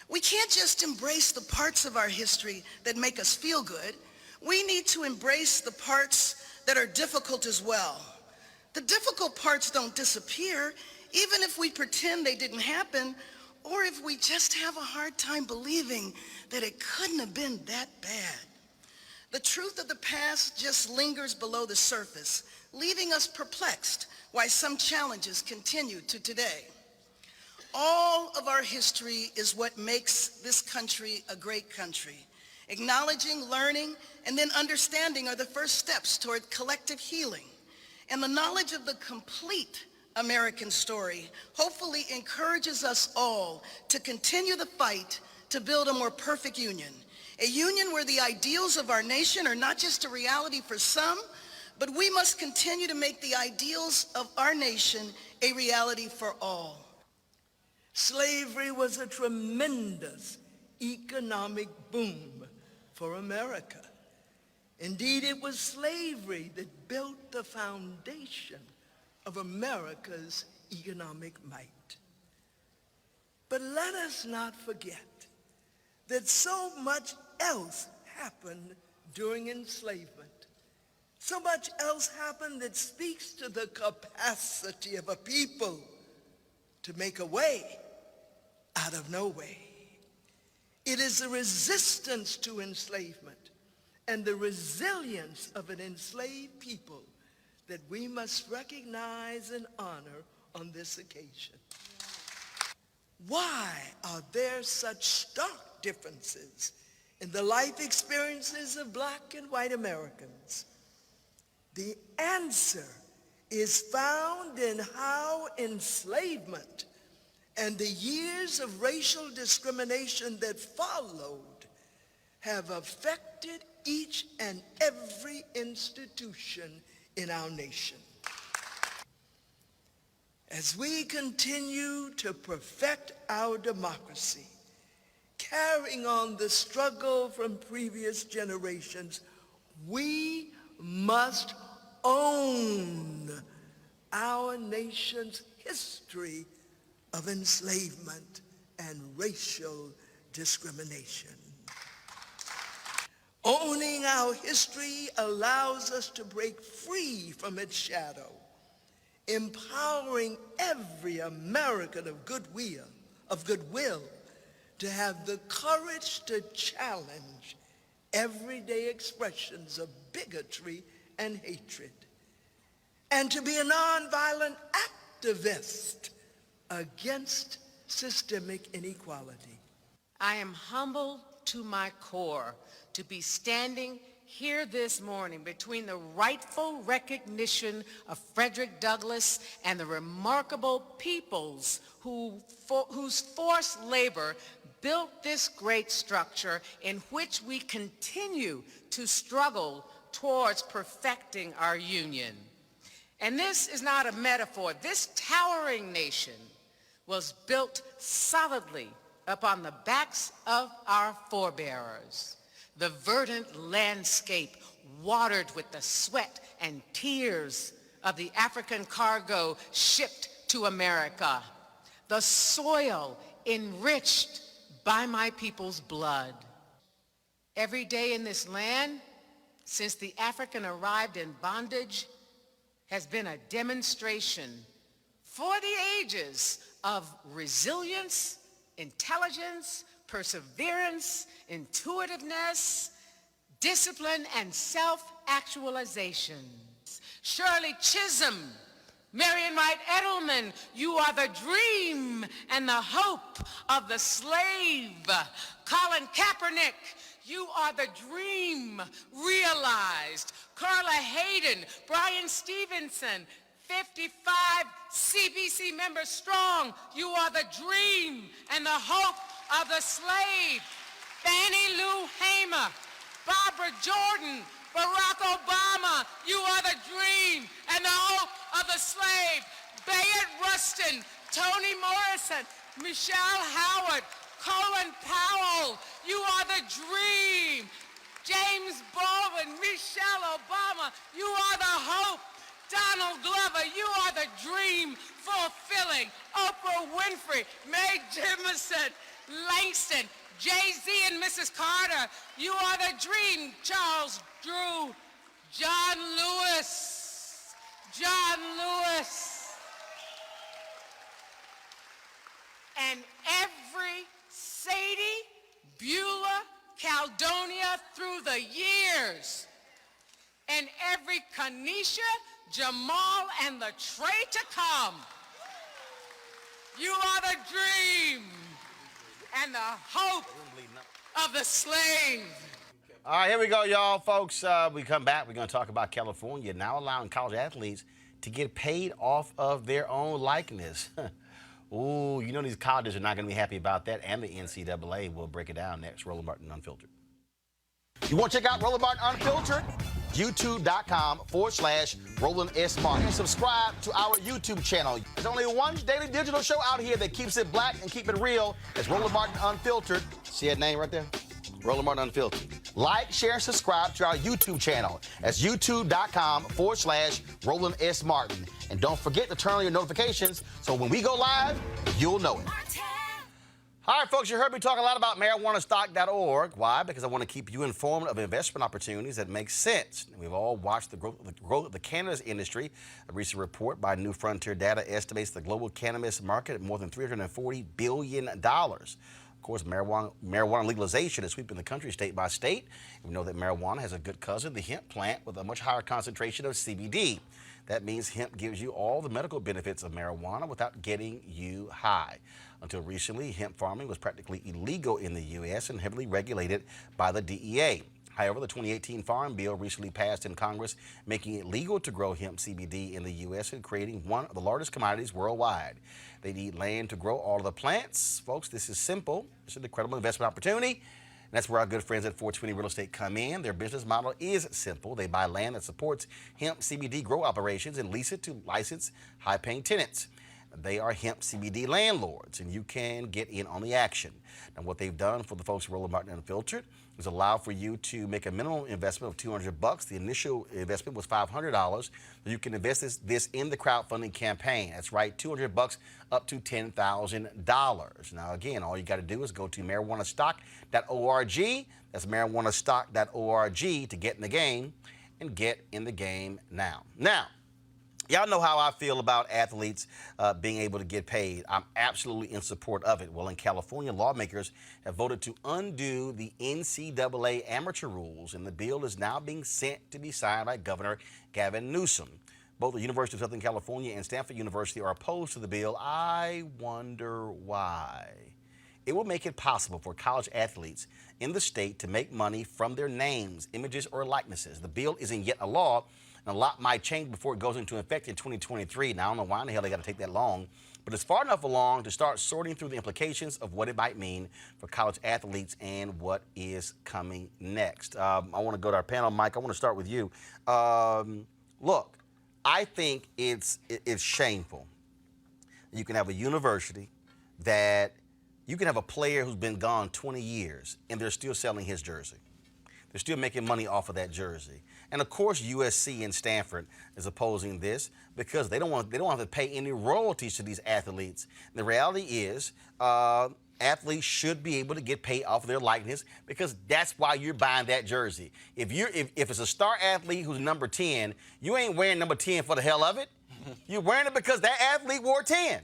We can't just embrace the parts of our history that make us feel good. We need to embrace the parts that are difficult as well. The difficult parts don't disappear, even if we pretend they didn't happen, or if we just have a hard time believing that it couldn't have been that bad. The truth of the past just lingers below the surface, leaving us perplexed why some challenges continue to today. All of our history is what makes this country a great country. Acknowledging, learning, and then understanding are the first steps toward collective healing. And the knowledge of the complete American story hopefully encourages us all to continue the fight to build a more perfect union. A union where the ideals of our nation are not just a reality for some, but we must continue to make the ideals of our nation a reality for all. Slavery was a tremendous economic boom for America. Indeed, it was slavery that built the foundation of America's economic might. But let us not forget that so much else happened during enslavement. So much else happened that speaks to the capacity of a people to make a way out of no way. It is the resistance to enslavement and the resilience of an enslaved people that we must recognize and honor on this occasion. Why are there such stark differences in the life experiences of Black and white Americans? The answer is found in how enslavement and the years of racial discrimination that followed have affected each and every institution in our nation. As we continue to perfect our democracy, carrying on the struggle from previous generations, we must own our nation's history of enslavement and racial discrimination. Owning our history allows us to break free from its shadow, empowering every American of goodwill to have the courage to challenge everyday expressions of bigotry and hatred, and to be a nonviolent activist against systemic inequality. I am humbled to my core to be standing here this morning between the rightful recognition of Frederick Douglass and the remarkable peoples whose forced labor built this great structure in which we continue to struggle towards perfecting our union. And this is not a metaphor. This towering nation was built solidly upon the backs of our forebearers. the verdant landscape watered with the sweat and tears of the African cargo shipped to America, the soil enriched by my people's blood. Every day in this land, since the African arrived in bondage, has been a demonstration for the ages of resilience, intelligence, perseverance, intuitiveness, discipline, and self-actualization. Shirley Chisholm, Marion Wright Edelman, you are the dream and the hope of the slave. Colin Kaepernick, you are the dream realized. Carla Hayden, Brian Stevenson, 55 CBC members strong, you are the dream and the hope of the slave. Fannie Lou Hamer, Barbara Jordan, Barack Obama, you are the dream and the hope of the slave. Bayard Rustin, Toni Morrison, Michelle Howard, Colin Powell, you are the dream. James Baldwin, Michelle Obama, you are the hope. Donald Glover, you are the dream fulfilling. Oprah Winfrey, Mae Jemison, Langston, Jay-Z and Mrs. Carter, you are the dream. Charles Drew, John Lewis, and every Sadie, Beulah, Caledonia through the years, and every Kanisha, Jamal, and the tray to come. You are the dream and the hope of the slave. All right, here we go, y'all, folks. We come back. We're going to talk about California now allowing college athletes to get paid off of their own likeness. Ooh, you know these colleges are not going to be happy about that, and the NCAA will break it down next. Roland Martin Unfiltered. You want to check out Roland Martin Unfiltered? YouTube.com/Roland S. Martin. And subscribe to our YouTube channel. There's only one daily digital show out here that keeps it black and keep it real. It's Roland Martin Unfiltered. See that name right there? Roland Martin Unfiltered. Like, share, and subscribe to our YouTube channel. That's youtube.com/Roland S. Martin. And don't forget to turn on your notifications so when we go live, you'll know it. All right, folks, you heard me talk a lot about marijuanastock.org. Why? Because I want to keep you informed of investment opportunities that make sense. We've all watched the growth of the cannabis industry. A recent report by New Frontier Data estimates the global cannabis market at more than $340 billion. Of course, marijuana legalization is sweeping the country state by state. We know that marijuana has a good cousin, the hemp plant, with a much higher concentration of CBD. That means hemp gives you all the medical benefits of marijuana without getting you high. Until recently, hemp farming was practically illegal in the U.S. and heavily regulated by the DEA. However, the 2018 Farm Bill recently passed in Congress, making it legal to grow hemp CBD in the U.S. and creating one of the largest commodities worldwide. They need land to grow all of the plants. Folks, this is simple. It's an incredible investment opportunity. And that's where our good friends at 420 Real Estate come in. Their business model is simple. They buy land that supports hemp CBD grow operations and lease it to licensed, high-paying tenants. They are hemp CBD landlords, and you can get in on the action. Now, what they've done for the folks at Roland Martin Unfiltered is allow for you to make a minimum investment of $200. The initial investment was $500. You can invest this in the crowdfunding campaign. That's right, $200 up to $10,000. Now, again, all you got to do is go to marijuanastock.org. That's marijuanastock.org to get in the game and get in the game now. Now, y'all know how I feel about athletes being able to get paid. I'm absolutely in support of it. Well, in California, lawmakers have voted to undo the NCAA amateur rules, and the bill is now being sent to be signed by Governor Gavin Newsom. Both the University of Southern California and Stanford University are opposed to the bill. I wonder why. It will make it possible for college athletes in the state to make money from their names, images, or likenesses. The bill isn't yet a law, and a lot might change before it goes into effect in 2023. Now, I don't know why in the hell they got to take that long, but it's far enough along to start sorting through the implications of what it might mean for college athletes and what is coming next. I want to go to our panel. Mike, I want to start with you. Look, I think it's shameful. You can have a university that you can have a player who's been gone 20 years and they're still selling his jersey. they're still making money off of that jersey. And of course, USC and Stanford is opposing this because they don't have to pay any royalties to these athletes. The reality is, athletes should be able to get paid off of their likeness because that's why you're buying that jersey. If it's a star athlete who's number 10, you ain't wearing number 10 for the hell of it. You're wearing it because that athlete wore 10.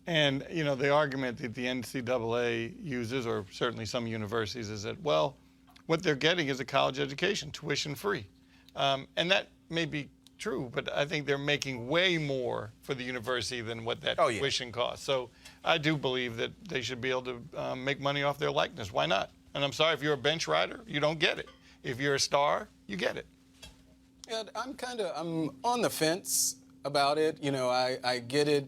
And, you know, the argument that the NCAA uses, or certainly some universities, is that, well, what they're getting is a college education, tuition free. And that may be true, but I think they're making way more for the university than what that tuition costs. So I do believe that they should be able to make money off their likeness. Why not? And I'm sorry, if you're a bench rider, you don't get it. If you're a star, you get it. Yeah, I'm on the fence about it. You know, I get it.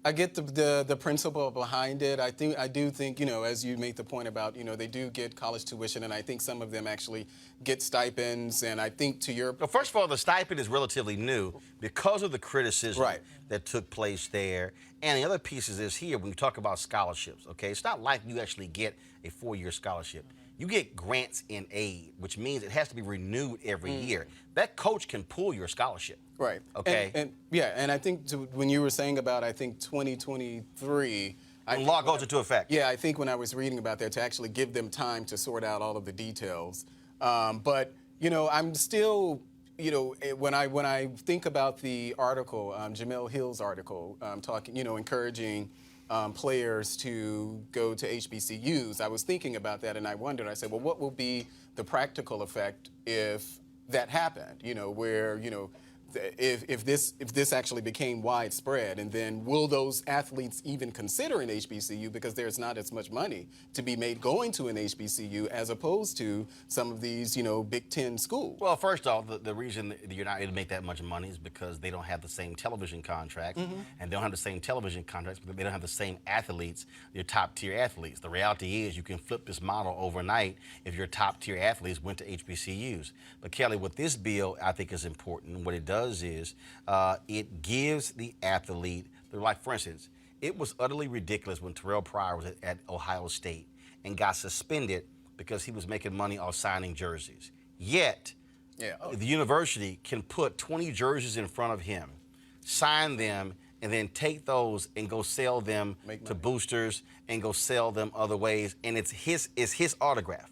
I get the principle behind it. I do think, you know, as you make the point about, you know, they do get college tuition, and I think some of them actually get stipends. And I think to your... Well, first of all, the stipend is relatively new because of the criticism that took place there. And the other piece is here, when you talk about scholarships, okay? It's not like you actually get a 4-year scholarship. You get grants in aid, which means it has to be renewed every year. That coach can pull your scholarship. Right. Okay. And I think when you were saying about, I think 2023, the law goes into effect. Yeah, I think when I was reading about that, to actually give them time to sort out all of the details. But you know, I'm still, you know, when I think about the article, Jamel Hill's article, talking, you know, encouraging players to go to HBCUs, I was thinking about that, and I wondered. I said, well, what will be the practical effect if that happened? You know, where, you know, if this actually became widespread, and then will those athletes even consider an HBCU because there's not as much money to be made going to an HBCU as opposed to some of these, you know, Big Ten schools? Well, first off, the reason that you're not able to make that much money is because they don't have the same television contracts, and they don't have the same television contracts because they don't have the same athletes, your top tier athletes. The reality is you can flip this model overnight if your top tier athletes went to HBCUs. But Kelly, with this bill, I think is important. What it does is it gives the athlete, like for instance, it was utterly ridiculous when Terrell Pryor was at Ohio State and got suspended because he was making money off signing jerseys. Yet, the university can put 20 jerseys in front of him, sign them, and then take those and go sell them to boosters and go sell them other ways, and it's his autograph.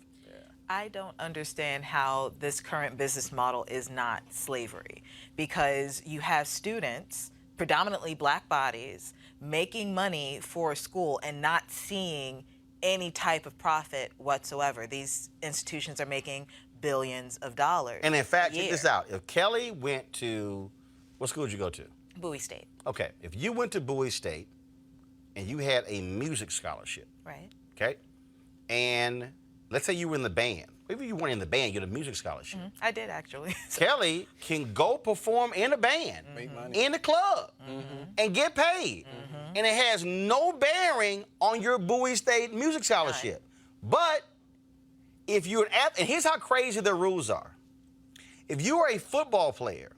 I don't understand how this current business model is not slavery, because you have students, predominantly black bodies, making money for a school and not seeing any type of profit whatsoever. These institutions are making billions of dollars. And in fact, check this out. If Kelly went to, what school did you go to? Bowie State. Okay, if you went to Bowie State and you had a music scholarship. Right. Okay, and let's say you were in the band. Maybe you weren't in the band, you had a music scholarship. I did, actually. Kelly can go perform in a band, in a club, and get paid. And it has no bearing on your Bowie State music scholarship. But if you're an athlete, and here's how crazy the rules are. If you are a football player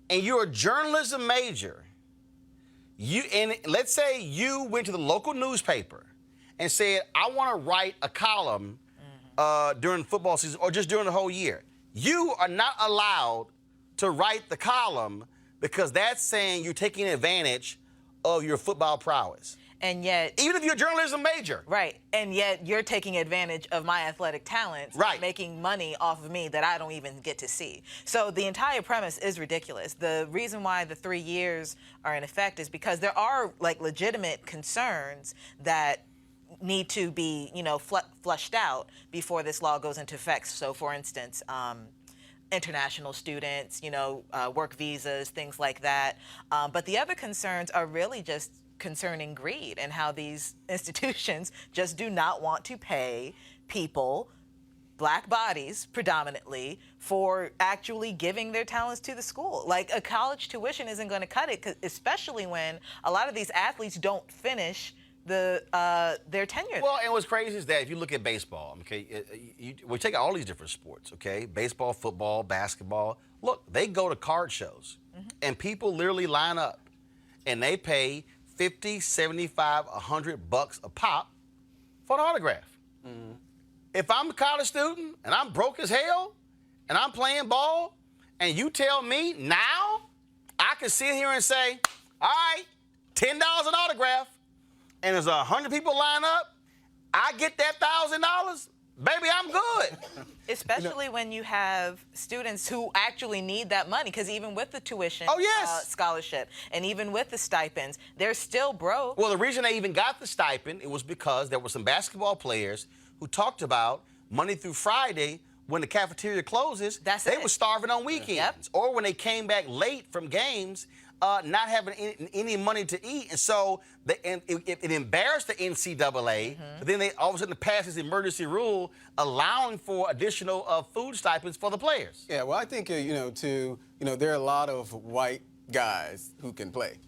and you're a journalism major, and let's say you went to the local newspaper and said, I want to write a column during football season or just during the whole year. You are not allowed to write the column because that's saying you're taking advantage of your football prowess. And yet... Even if you're a journalism major. Right. And yet you're taking advantage of my athletic talents. Right. Making money off of me that I don't even get to see. So the entire premise is ridiculous. The reason why the 3 years are in effect is because there are, like, legitimate concerns that need to be, you know, flushed out before this law goes into effect. So, for instance, international students, you know, work visas, things like that. But the other concerns are really just concerning greed and how these institutions just do not want to pay people, black bodies predominantly, for actually giving their talents to the school. Like, a college tuition isn't going to cut it, especially when a lot of these athletes don't finish their tenure. Well, and what's crazy is that if you look at baseball, okay, we take all these different sports, okay, baseball, football, basketball. Look, they go to card shows, and people literally line up, and they pay $50, $75, $100 a pop for an autograph. if I'm a college student and I'm broke as hell and I'm playing ball, and you tell me now I can sit here and say, all right, $10 an autograph, and there's 100 people line up, I get that $1,000, baby, I'm good. Especially when you have students who actually need that money, because even with the tuition scholarship and even with the stipends, they're still broke. Well, the reason they even got the stipend, it was because there were some basketball players who talked about Monday through Friday, when the cafeteria closes, they were starving on weekends. Yep. Or when they came back late from games, not having any money to eat. And so it embarrassed the NCAA. But then they all of a sudden passed this emergency rule allowing for additional food stipends for the players. Yeah, well, I think, there are a lot of white guys who can play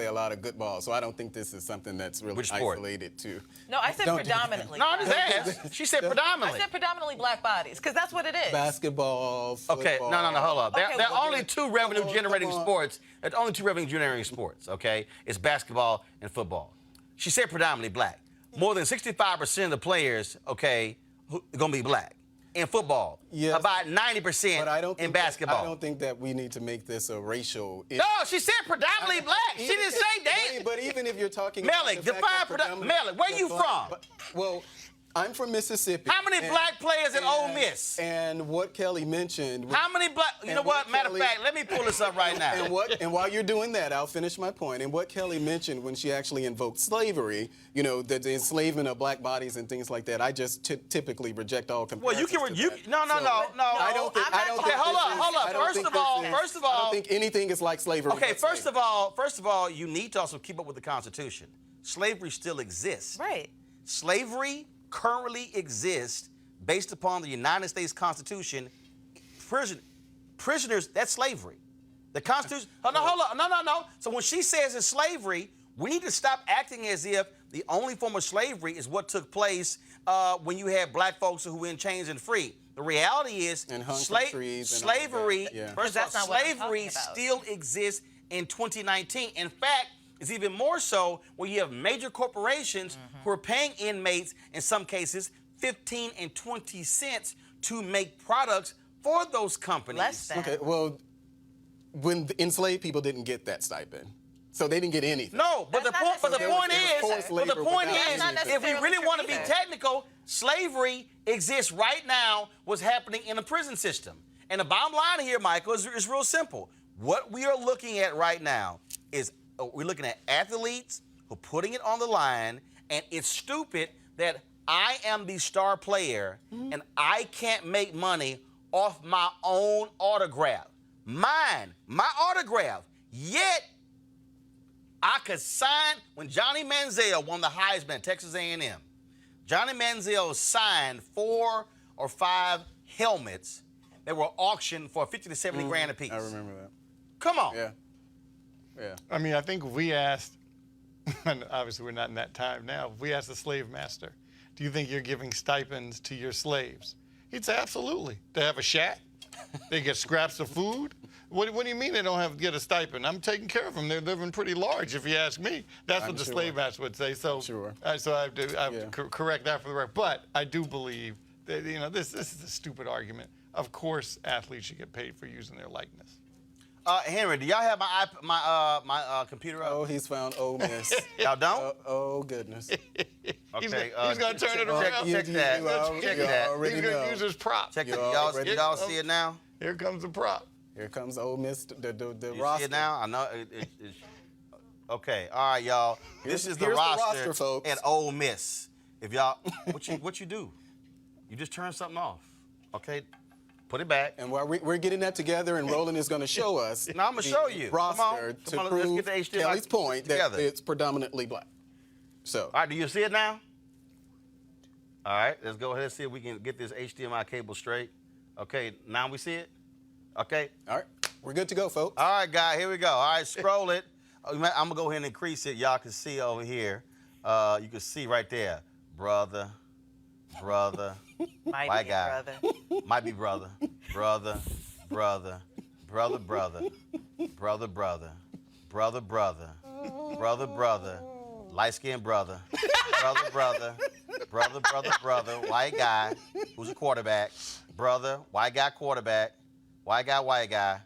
a lot of good ball. So I don't think this is something that's really isolated to. No, I said predominantly. No, I just asked. She said predominantly. I said predominantly black bodies, because that's what it is. Basketball, football. Okay, no, hold up. Okay, there are only two revenue-generating sports. There's only two revenue-generating sports, okay? It's basketball and football. She said predominantly black. More than 65% of the players, okay, are going to be black. In football, about 90% in basketball. I don't think that we need to make this a racial issue. No, she said predominantly black. She didn't say that. But even if you're talking Mellick, define predominantly. Mellick, where you from? Well, I'm from Mississippi. How many black players in Ole Miss? And what Kelly mentioned. How many black? You know what? Matter of fact, let me pull this up right now. And while you're doing that, I'll finish my point. And what Kelly mentioned when she actually invoked slavery, the enslavement of black bodies and things like that, I just typically reject all comparisons. Well, no. I don't think. Okay, hold up. First of all, I don't think anything is like slavery. Okay, first of all, you need to also keep up with the Constitution. Slavery still exists. Right. Slavery currently exists based upon the United States Constitution. Prisoners, that's slavery. The Constitution. Hold up. No. So when she says it's slavery, we need to stop acting as if the only form of slavery is what took place when you had black folks who were in chains and free. The reality is slavery still exists in 2019. In fact, it's even more so where you have major corporations who are paying inmates, in some cases, 15 and 20 cents to make products for those companies. Less than. Okay, well, when the enslaved people didn't get that stipend. So they didn't get anything. No, but the point is, if we really want to be technical, slavery exists right now, what's happening in the prison system. And the bottom line here, Michael, is real simple. What we are looking at right now is we're looking at athletes who are putting it on the line, and it's stupid that I am the star player and I can't make money off my own autograph. My autograph. Yet, I could sign, when Johnny Manziel won the Heisman at Texas A&M, Johnny Manziel signed 4 or 5 helmets that were auctioned for 50 to 70 grand a piece. I remember that. Come on. Yeah. I mean, I think we asked, and obviously we're not in that time now, we asked the slave master, do you think you're giving stipends to your slaves? He'd say, absolutely. They have a shack. They get scraps of food. What do you mean they don't get a stipend? I'm taking care of them. They're living pretty large, if you ask me. That's what the slave master would say. So, so I have to correct that for the record. But I do believe that, this is a stupid argument. Of course, athletes should get paid for using their likeness. Henry, do y'all have my computer up? Oh, he's found Ole Miss. Y'all don't? Oh, goodness. Okay. He's going to turn it around. Check that. Check that. He's going to use his prop. Check that. Y'all see it now? Here comes the prop. Here comes Ole Miss, the you roster. See it now? I know. Okay. All right, y'all. This is the roster folks. at Ole Miss. If y'all, what you do? You just turn something off. Okay. Put it back. And while we're getting that together, and Roland is going to show us I'm going to show you. Roster Come on, to let's prove get the HDMI Kelly's point together. that it's predominantly black. So. All right, do you see it now? All right, let's go ahead and see if we can get this HDMI cable straight. Okay, now we see it? Okay. All right, we're good to go, folks. All right, guys, here we go. All right, scroll it. I'm going to go ahead and increase it. Y'all can see over here. You can see right there. Brother. Might be guy. brother. Might be brother. Brother. Light-skinned brother. brother, white guy who's a quarterback, brother, white guy quarterback, white guy, brother, white guy,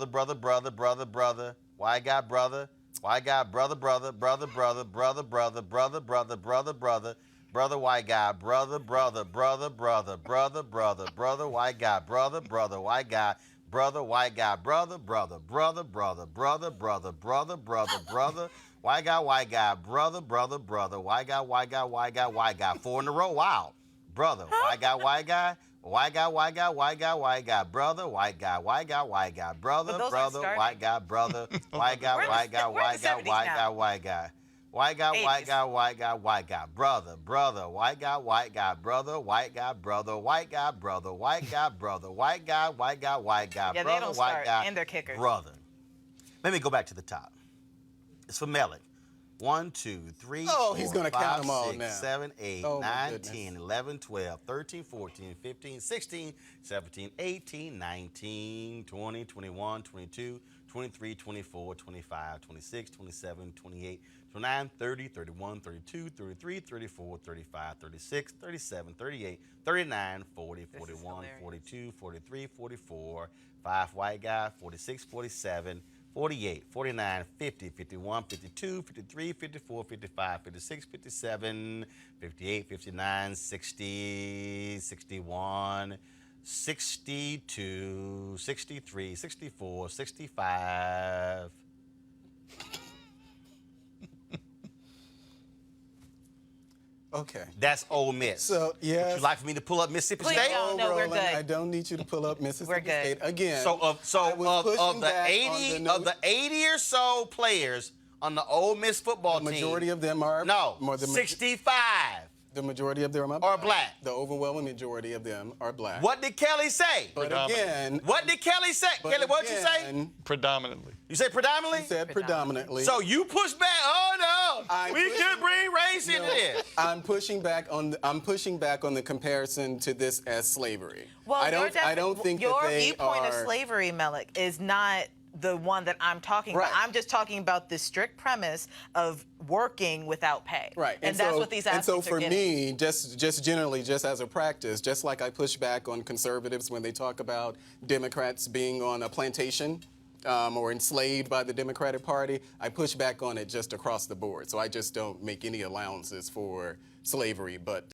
brother, white guy, brother, white guy, brother, white guy, brother, white guy, brother, white guy, brother, white guy, brother, white guy, 4 in a row, wow, brother, white guy, brother, white guy, brother, white guy, brother, white guy, brother, white guy, white guy, white guy, white guy, brother, white guy, brother, white guy, brother, white guy, brother, white guy, brother, white guy, Yeah, they don't start, and they're kickers. Brother. Let me go back to the top. It's for Melick. 1, 2, 3, Oh, he's 4, gonna count 5, them all 6, now. 7, 8, Oh, my 9, goodness. 10, 11, 12, 13, 14, 15, 16, 17, 18, 19, 20, 21, 22, 23, 24, 25, 26, 27, 28, 29, 30, 31, 32, 33, 34, 35, 36, 37, 38, 39, 40, 41, 42, 43, 44, 5 white guy, 46, 47, 48, 49, 50, 51, 52, 53, 54, 55, 56, 57, 58, 59, 60, 61, 62, 63, 64, 65. Okay. That's Ole Miss. So, yes. Would you like for me to pull up Mississippi Please State? don't. No, we're Roland, good. I don't need you to pull up Mississippi We're good. State again. So of the 80 or so players on the Ole Miss football the team, majority of them are 65 The majority of them are black. The overwhelming majority of them are black. What did Kelly say? But again, what did Kelly say? Kelly, what'd you say? Predominantly. You say predominantly? He said predominantly. So you push back? Oh no, we could bring race in there. I'm pushing back on the comparison to this as slavery. Well, I don't think your that they viewpoint are. of slavery, Melick, is not the one that I'm talking about. I'm just talking about the strict premise of working without pay. Right. And that's what these athletes are And so for getting. me, just generally, just as a practice, just like I push back on conservatives when they talk about Democrats being on a plantation or enslaved by the Democratic Party, I push back on it just across the board. So I just don't make any allowances for slavery, But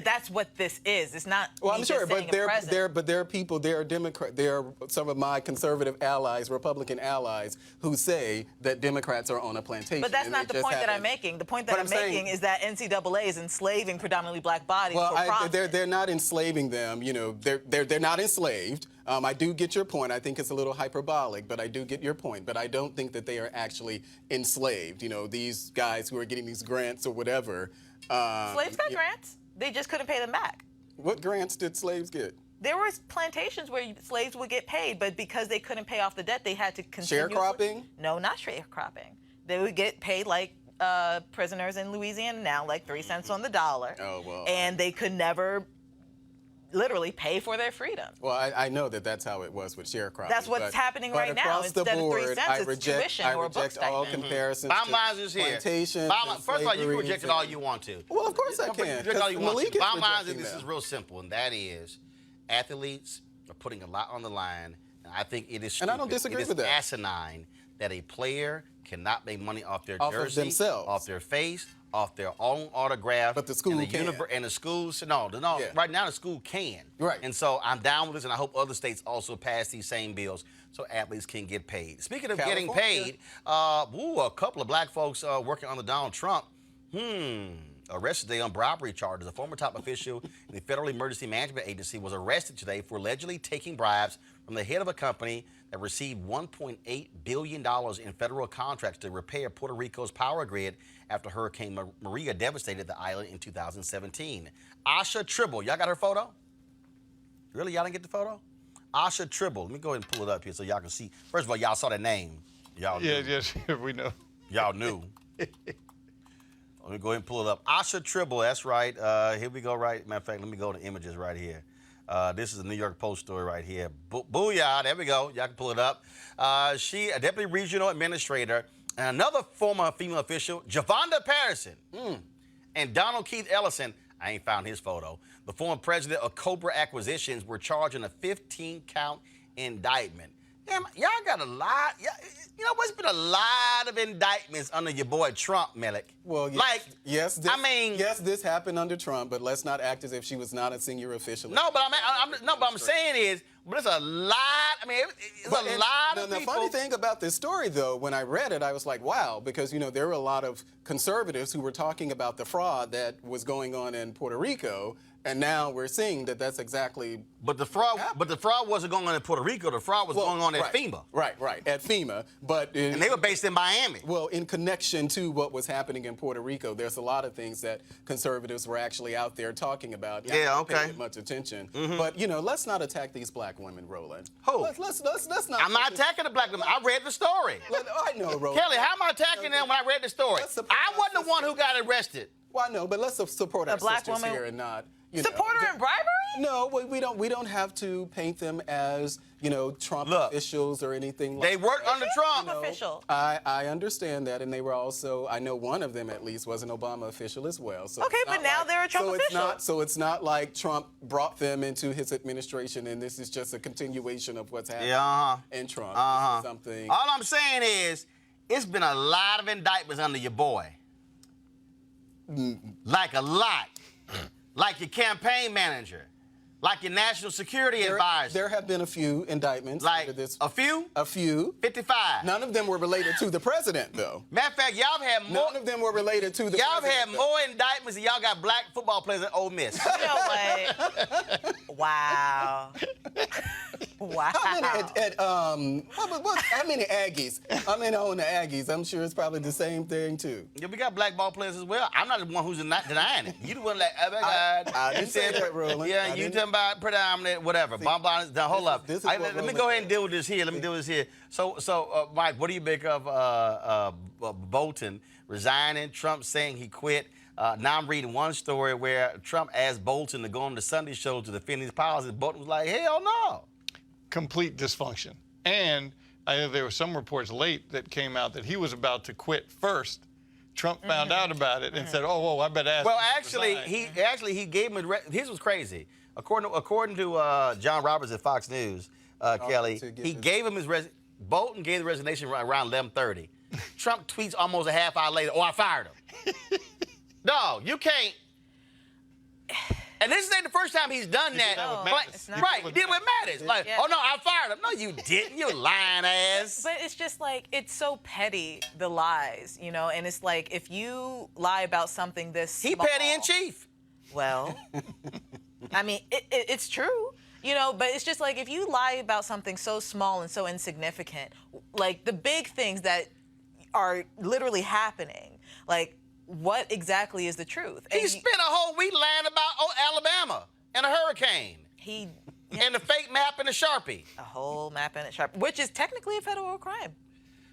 that's what this is. It's not. Well, me I'm just sure, saying but a present. there are people, there are Democrat, there are some of my conservative allies, Republican allies, who say that Democrats are on a plantation. But that's and not they the just point that I'm haven't- making. The point that But I'm I'm saying- making is that NCAA is enslaving predominantly black bodies Well, for profit. they're not enslaving them. You know, they're not enslaved. I do get your point. I think it's a little hyperbolic, but I do get your point. But I don't think that they are actually enslaved. You know, these guys who are getting these grants or whatever. Slaves got grants. They just couldn't pay them back. What grants did slaves get? There was plantations where slaves would get paid, but because they couldn't pay off the debt, they had to continue. Sharecropping? No, not sharecropping. They would get paid like prisoners in Louisiana now, like 3 cents on the dollar. Oh, well. And they could never literally pay for their freedom. Well, I know that that's how it was with sharecropping. That's what's happening right now. Across the Instead of 3 board, cents, I it's reject, tuition I or a book reject all stipend. comparisons Bottom to line is here. plantations and First of all, you can slavery reject it all you want to. Well, of course I You can. reject all you want Malik to. is Bottom line is rejecting this them. is real simple, and that is athletes are putting a lot on the line, and I think it is stupid. And I don't disagree with that. It is asinine that a player cannot make money off their Off of jersey, themselves. off their face, off their own autograph. But the school can. And the schools, Yeah. right now the school can. Right. And so I'm down with this, and I hope other states also pass these same bills so athletes can get paid. Speaking of getting paid, a couple of black folks working under Donald Trump, arrested today on bribery charges. A former top official in the Federal Emergency Management Agency was arrested today for allegedly taking bribes from the head of a company that received $1.8 billion in federal contracts to repair Puerto Rico's power grid after Hurricane Maria devastated the island in 2017. Asha Tribble, y'all got her photo? Really, y'all didn't get the photo? Asha Tribble, let me go ahead and pull it up here so y'all can see. First of all, y'all saw that name. Y'all knew. Yes, we know. Y'all knew. Let me go ahead and pull it up. Asha Tribble, that's right. Here we go, right? Matter of fact, let me go to images right here. This is a New York Post story right here. Booyah, there we go. Y'all can pull it up. She, a deputy regional administrator, and another former female official, Javonda Patterson, and Donald Keith Ellison. I ain't found his photo. The former president of Cobra Acquisitions were charged in a 15-count indictment. Damn, y'all got a lot. You know what's been a lot of indictments under your boy Trump, Melik. Well, yes, yes, this happened under Trump, but let's not act as if she was not a senior official. No, but I'm saying is, but it's a lot. I mean, it's a lot of people. The funny thing about this story, though, when I read it, I was like, wow, because there were a lot of conservatives who were talking about the fraud that was going on in Puerto Rico. And now we're seeing that that's exactly. But the fraud wasn't going on in Puerto Rico. The fraud was going on at FEMA. Right, at FEMA. And they were based in Miami. Well, in connection to what was happening in Puerto Rico, there's a lot of things that conservatives were actually out there talking about. Yeah, okay. Paying much attention. But let's not attack these black women, Roland. Who? Let's not. I'm not attacking the black women. I read the story. I know, Roland. Kelly, how am I attacking them when I read the story? I wasn't the one who got arrested. Well, I know, but let's support our sisters here and not. Support her in bribery? No, we don't have to paint them as Trump officials or anything. They worked under Trump. Official. I understand that, and they were also. I know one of them at least was an Obama official as well. So okay, but now they're a Trump official. So it's not like Trump brought them into his administration, and this is just a continuation of what's happening in Trump. Something. All I'm saying is, it's been a lot of indictments under your boy. Like a lot. Like your campaign manager, like your national security advisor. There have been a few indictments. Like this. A few? A few. 55. None of them were related to the president, though. Matter of fact, y'all have more. None of them were related to the president. Y'all have more indictments than y'all got black football players at Ole Miss. You know what? Wow. Wow. How many Aggies? I mean, on the Aggies. I'm sure it's probably the same thing, too. Yeah, we got black ball players as well. I'm not the one who's denying it. You the one like, oh my God. I didn't say that, Roland. Yeah, you talking about predominant, whatever. Hold up. Let me go ahead and deal with this here. Let me deal with this here. So, Mike, what do you make of Bolton resigning, Trump saying he quit? Now I'm reading one story where Trump asked Bolton to go on the Sunday show to defend his policies. Bolton was like, hell no. Complete dysfunction. And there were some reports late that came out that he was about to quit first. Trump found out about it and said, "Oh, whoa, I better ask." Well, he gave him. His was crazy. According to John Roberts at Fox News, Kelly, he gave him his Bolton gave the resignation around 11:30. Trump tweets almost a half hour later, "Oh, I fired him." No, you can't. And this ain't the first time he's done that. Right, he did with Mattis. Like, oh no, I fired him. No, you didn't, you lying ass. But it's just like, it's so petty, the lies, and it's like, if you lie about something this small. He petty in chief. Well, I mean, it's true, but it's just like, if you lie about something so small and so insignificant, like the big things that are literally happening, like, what exactly is the truth? He spent a whole week lying about Alabama and a hurricane. And the fake map and the Sharpie. A whole map and a Sharpie, which is technically a federal crime.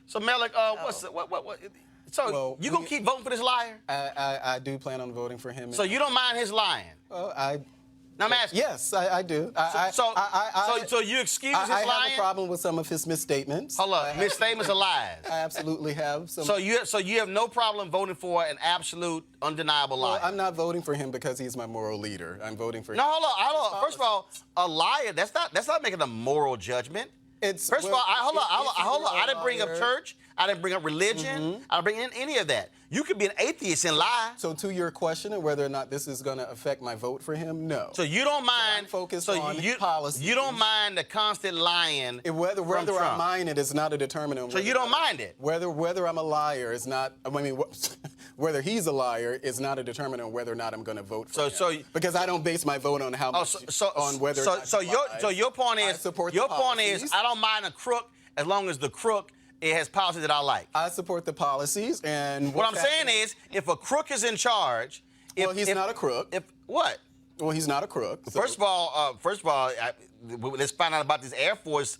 So Melik, So you gonna keep voting for this liar? I do plan on voting for him. So you don't mind his lying? Well, Now I'm asking. Yes, I do. So you excuse his lying? I have a problem with some of his misstatements. Hold up, misstatements are lies. I absolutely have some. So you have no problem voting for an absolute, undeniable liar? I'm not voting for him because he's my moral leader. I'm voting for. No, hold on. First of all, a liar. That's not making a moral judgment. First of all, hold on. I didn't bring up church. I didn't bring up religion. I didn't bring in any of that. You could be an atheist and lie. So to your question of whether or not this is going to affect my vote for him, no. So you don't mind focus on policy. You don't mind the constant lying. Whether I mind it is not a determinant. So you don't mind it. Whether I'm a liar is not. I mean, whether he's a liar is not a determinant on whether or not I'm going to vote for him. Because I don't base my vote on how much on whether. So your point is I don't mind a crook as long as the crook. It has policies that I like. I support the policies, and what I'm saying is, if a crook is in charge, he's not a crook. What? Well, he's not a crook. So. First of all, let's find out about this Air Force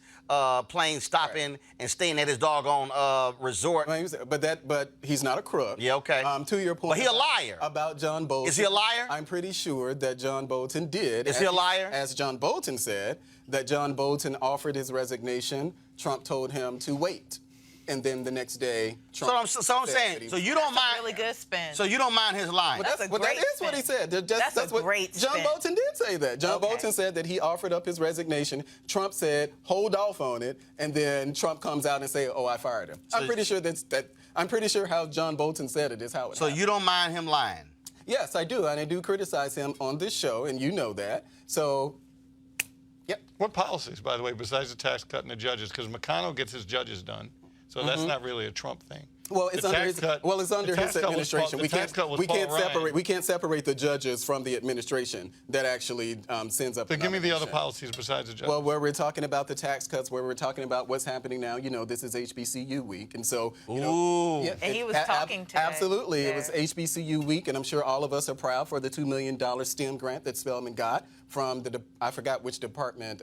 plane stopping and staying at his doggone resort. But he's not a crook. Yeah, okay. To your point, but he a liar about John Bolton. Is he a liar? I'm pretty sure that John Bolton did. Is he a liar? As John Bolton said, that John Bolton offered his resignation. Trump told him to wait. and then the next day, Trump. So I'm saying, so you don't mind. Really good spin. So you don't mind his line. That's a great that is what he said. That's what great John spin. Bolton did say that. John Bolton said that he offered up his resignation. Trump said, hold off on it, and then Trump comes out and say, oh, I fired him. I'm pretty sure I'm pretty sure how John Bolton said it is how it happened. You don't mind him lying? Yes, I do, and I do criticize him on this show, and you know that. So, yep. What policies, by the way, besides the tax cut and the judges? Because McConnell gets his judges done, so that's not really a Trump thing. Well, it's under his administration. We can't separate the judges from the administration that actually sends up. So give me the other policies besides the judges. Well, where we're talking about the tax cuts, where we're talking about what's happening now. You know, this is HBCU week, and so and he was talking today. Absolutely, it was HBCU week, and I'm sure all of us are proud for the $2 million STEM grant that Spelman got from I forgot which department.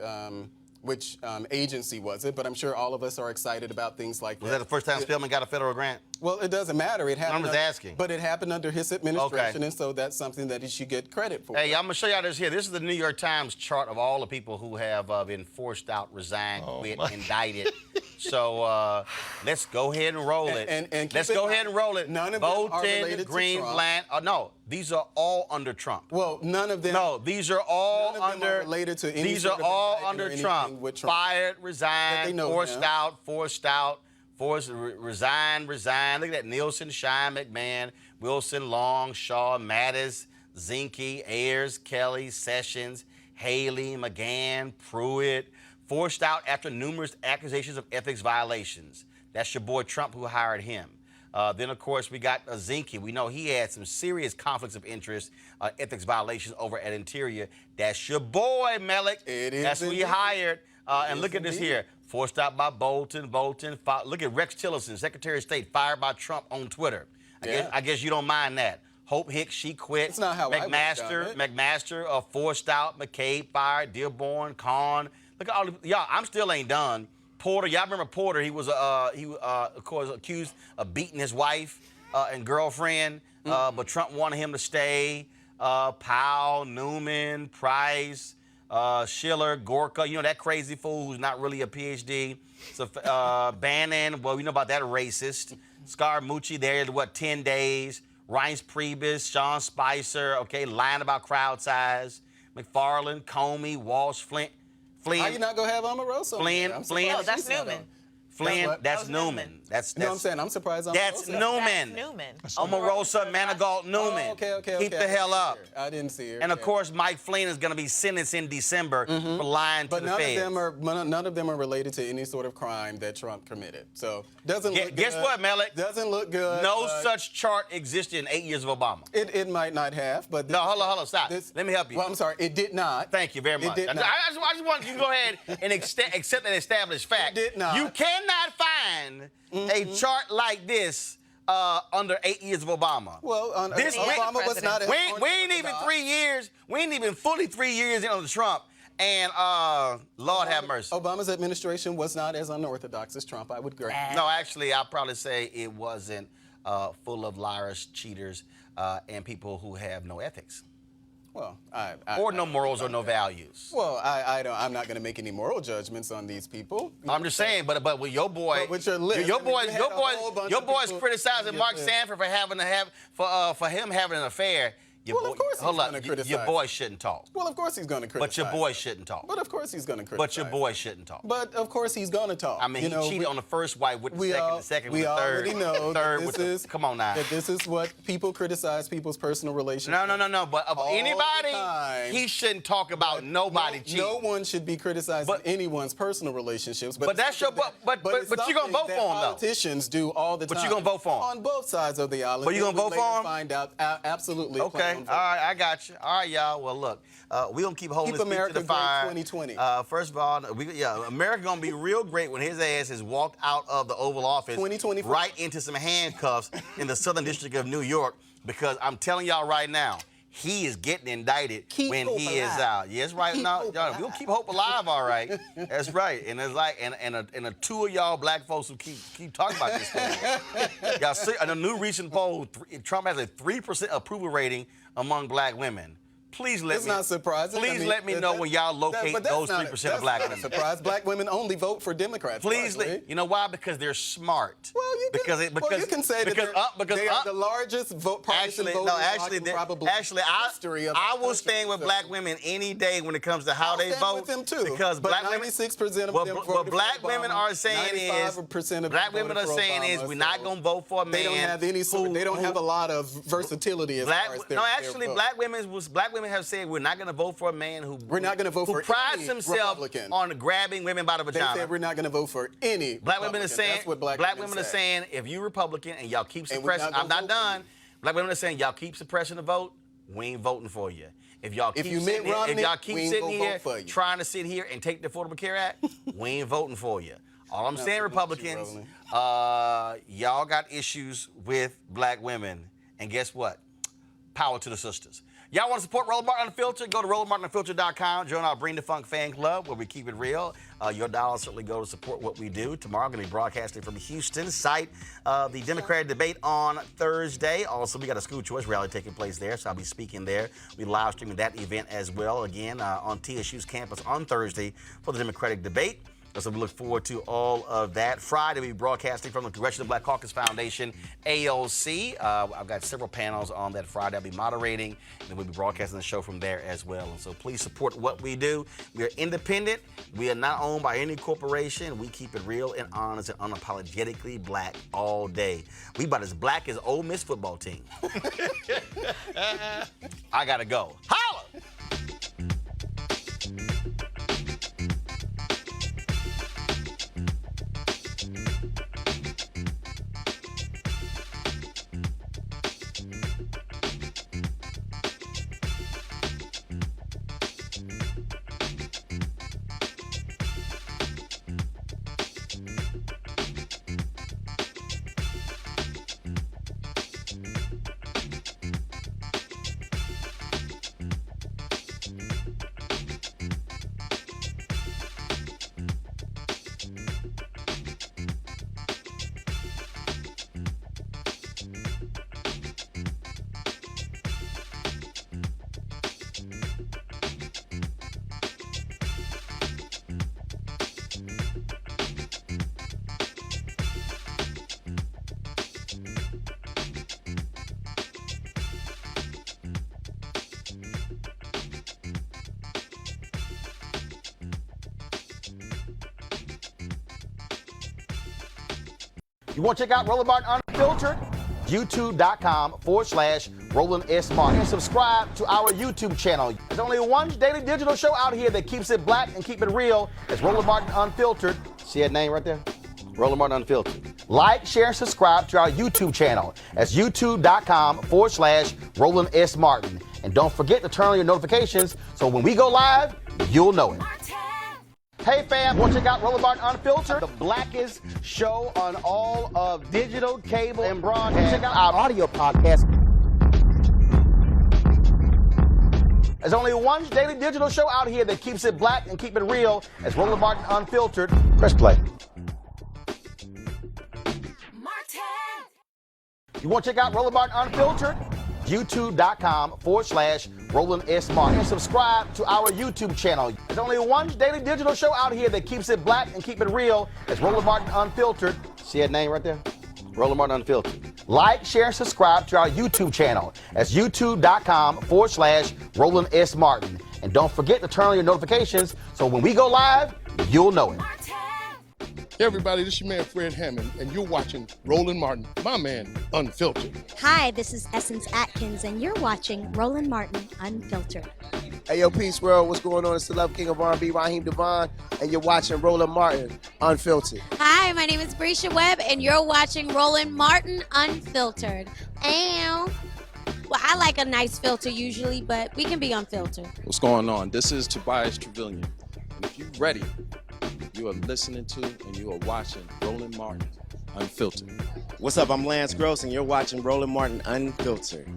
Which agency was it? But I'm sure all of us are excited about things like that. Was that the first time Spelman got a federal grant? Well, it doesn't matter. It happened. I'm just asking. But it happened under his administration, and so that's something that he should get credit for. Hey, I'm gonna show y'all this here. This is the New York Times chart of all the people who have been forced out, resigned, quit, indicted. So let's go ahead and roll it. And let's go ahead and roll it. None of them are related Green, to Trump. Bland. No, these are all under Trump. Well, none of them. No, these are all none of them under. are related to any These sort are of all indictment or under anything Trump. with Trump. Fired, resigned, resign. Look at that. Nielsen, Shine, McMahon, Wilson, Long, Shaw, Mattis, Zinke, Ayers, Kelly, Sessions, Haley, McGann, Pruitt. Forced out after numerous accusations of ethics violations. That's your boy Trump who hired him. Then, of course, we got Zinke. We know he had some serious conflicts of interest, ethics violations over at Interior. That's your boy, Melick. It is. That's who he hired. And look at this here. Forced out by Bolton. Look at Rex Tillerson, Secretary of State, fired by Trump on Twitter. I guess you don't mind that. Hope Hicks, she quit. It's not how McMaster, forced out. McCabe, fired. Dearborn, Kahn. Look at all the, y'all, I'm still ain't done. Porter, y'all remember Porter? He was, of course, accused of beating his wife and girlfriend, but Trump wanted him to stay. Powell, Newman, Price, Schiller, Gorka, you know, that crazy fool who's not really a PhD. So, Bannon, well, we know about that racist. Scaramucci there, 10 days. Reince Priebus, Sean Spicer, okay, lying about crowd size. McFarland, Comey, Walsh, Flynn. How you not gonna have Omarosa? Flynn. No, that's Newman. Flynn, that's Newman. That's no, I'm saying I'm surprised. That's Newman. Omarosa, Manigault, Newman. Oh, okay. Keep the hell up. I didn't see her. And of course, Mike Flynn is going to be sentenced in December for lying to the feds. But none of them are related to any sort of crime that Trump committed. So doesn't look good. Guess what, Melick? Doesn't look good. No such chart existed in 8 years of Obama. It might not have, but no, hold on, stop. Let me help you. Well, I'm sorry, it did not. Thank you very much. It did not. I just want you to go ahead and accept an established fact. It did not. You cannot find a chart like this under 8 years of Obama. Well, Obama was not. We ain't even 3 years. We ain't even fully 3 years into Trump. And Lord have mercy. Obama's administration was not as unorthodox as Trump, I would agree. No, actually, I'll probably say it wasn't full of liars, cheaters, and people who have no ethics. Well, or no morals or no values. Well, I'm not going to make any moral judgments on these people. I'm just saying, but with your boy, with your list, your boy's criticizing Mark Sanford for him having an affair. Of course he's going to criticize. Your boy shouldn't talk. Well, of course he's going to criticize. But your boy shouldn't talk. But of course he's going to criticize. But your boy shouldn't talk. But of course he's going to talk. I mean, he cheated on the first wife with the second with the third. We already know come on now. That this is what people criticize people's personal relationships. No. But of anybody, he shouldn't talk about nobody cheating. No one should be criticizing anyone's personal relationships. But that's your. But you're gonna vote for him though. Politicians do all the time. But you're gonna vote for him on both sides of the aisle. But you're gonna vote for him? Find out absolutely. Okay. All right. I got you. All right, y'all. Well, look, we're going to keep holding this feet to the fire. 2020. First of all, America going to be real great when his ass has walked out of the Oval Office right into some handcuffs in the Southern District of New York, because I'm telling y'all right now, he is getting indicted when he is out. Yes, right. Now, y'all, we're going to keep hope alive, all right. That's right. And it's like, and a two of y'all black folks who keep talking about this thing. Y'all see, in a new recent poll, Trump has a 3% approval rating among black women. Please let it's me. not surprising. Please let me know when y'all locate those 3% of black women. Surprise! Black women only vote for Democrats. Please, you know why? Because they're smart. Well, you can say that they are the largest partisan voting I will stand with black women any day when it comes to how they vote. With them too. Because black women, 96% of them what black women are saying is, we're not going to vote for a man. They don't have any. They don't have a lot of versatility as far as their vote. Black women have said we're not going to vote for a man who prides himself on grabbing women by the vagina. They said we're not going to vote for any. Black women are saying. That's what black women are saying if you Republican and y'all keep suppressing. I'm not done. Black women are saying y'all keep suppressing the vote. We ain't voting for you. If y'all keep sitting here trying to sit here and take the Affordable Care Act, we ain't voting for you. All I'm saying, Republicans, y'all got issues with black women, and guess what? Power to the sisters. Y'all want to support Roland Martin Unfiltered? Go to RolandMartinUnfiltered.com. Join our Bring the Funk fan club where we keep it real. Your dollars certainly go to support what we do. Tomorrow I'm going to be broadcasting from Houston, site of the Democratic debate on Thursday. Also, we got a school choice rally taking place there, so I'll be speaking there. We'll be live streaming that event as well, again, on TSU's campus on Thursday for the Democratic debate. So we look forward to all of that. Friday, we'll be broadcasting from the Congressional Black Caucus Foundation, AOC. I've got several panels on that Friday. I'll be moderating, and then we'll be broadcasting the show from there as well. And so please support what we do. We are independent. We are not owned by any corporation. We keep it real and honest and unapologetically black all day. We about as black as Ole Miss football team. I got to go. Holla! You want to check out Roland Martin Unfiltered? YouTube.com/Roland S. Martin. And subscribe to our YouTube channel. There's only one daily digital show out here that keeps it black and keep it real. It's Roland Martin Unfiltered. See that name right there? Roland Martin Unfiltered. Like, share, and subscribe to our YouTube channel. That's YouTube.com/Roland S. Martin. And don't forget to turn on your notifications so when we go live, you'll know it. Hey fam, want to check out Roland Martin Unfiltered? The blackest show on all of digital, cable, and broadcast. Check out our audio podcast. There's only one daily digital show out here that keeps it black and keep it real. It's Roland Martin Unfiltered. Press play. You want to check out Roland Martin Unfiltered? YouTube.com/Roland S. Martin. And subscribe to our YouTube channel. There's only one daily digital show out here that keeps it black and keep it real. It's Roland Martin Unfiltered. See that name right there? Roland Martin Unfiltered. Like, share, and subscribe to our YouTube channel. That's YouTube.com/Roland S. Martin. And don't forget to turn on your notifications so when we go live, you'll know it. Hey everybody, this is your man Fred Hammond, and you're watching Roland Martin, my man, Unfiltered. Hi, this is Essence Atkins, and you're watching Roland Martin Unfiltered. Hey yo, Peace World, what's going on? It's the Love King of R&B, Raheem Devon, and you're watching Roland Martin Unfiltered. Hi, my name is Brisha Webb, and you're watching Roland Martin Unfiltered. Ow. Well, I like a nice filter usually, but we can be unfiltered. What's going on? This is Tobias Trevelyan, and if you're ready, you are listening to and you are watching Roland Martin Unfiltered. What's up? I'm Lance Gross, and you're watching Roland Martin Unfiltered.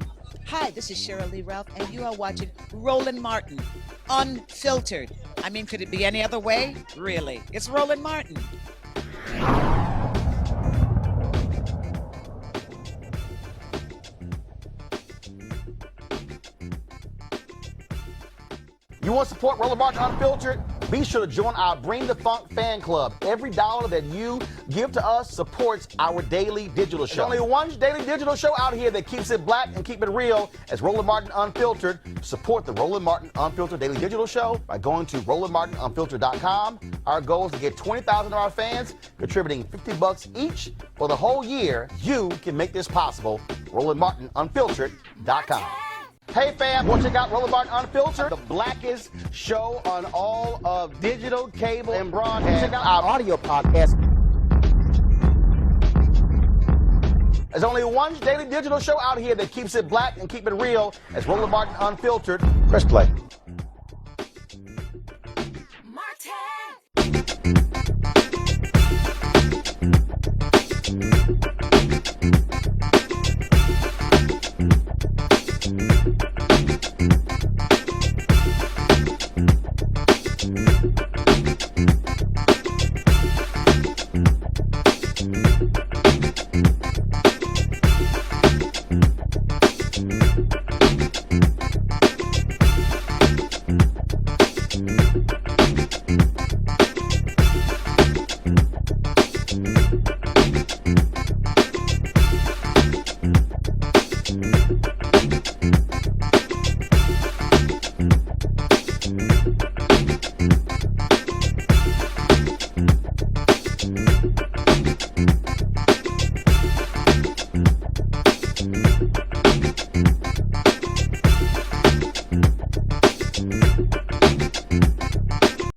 Hi, this is Cheryl Lee Ralph, and you are watching Roland Martin Unfiltered. I mean, could it be any other way? Really? It's Roland Martin. want to support Roland Martin Unfiltered? Be sure to join our Bring the Funk fan club. Every dollar that you give to us supports our daily digital show. There's only one daily digital show out here that keeps it black and keep it real as Roland Martin Unfiltered. Support the Roland Martin Unfiltered daily digital show by going to RolandMartinUnfiltered.com. Our goal is to get 20,000 of our fans contributing $50 each for the whole year. You can make this possible. RolandMartinUnfiltered.com. Hey fam, want to check out Roland Martin Unfiltered, the blackest show on all of digital, cable, and broadcast. Check out our audio podcast. There's only one daily digital show out here that keeps it black and keep it real as Roland Martin Unfiltered. Press play.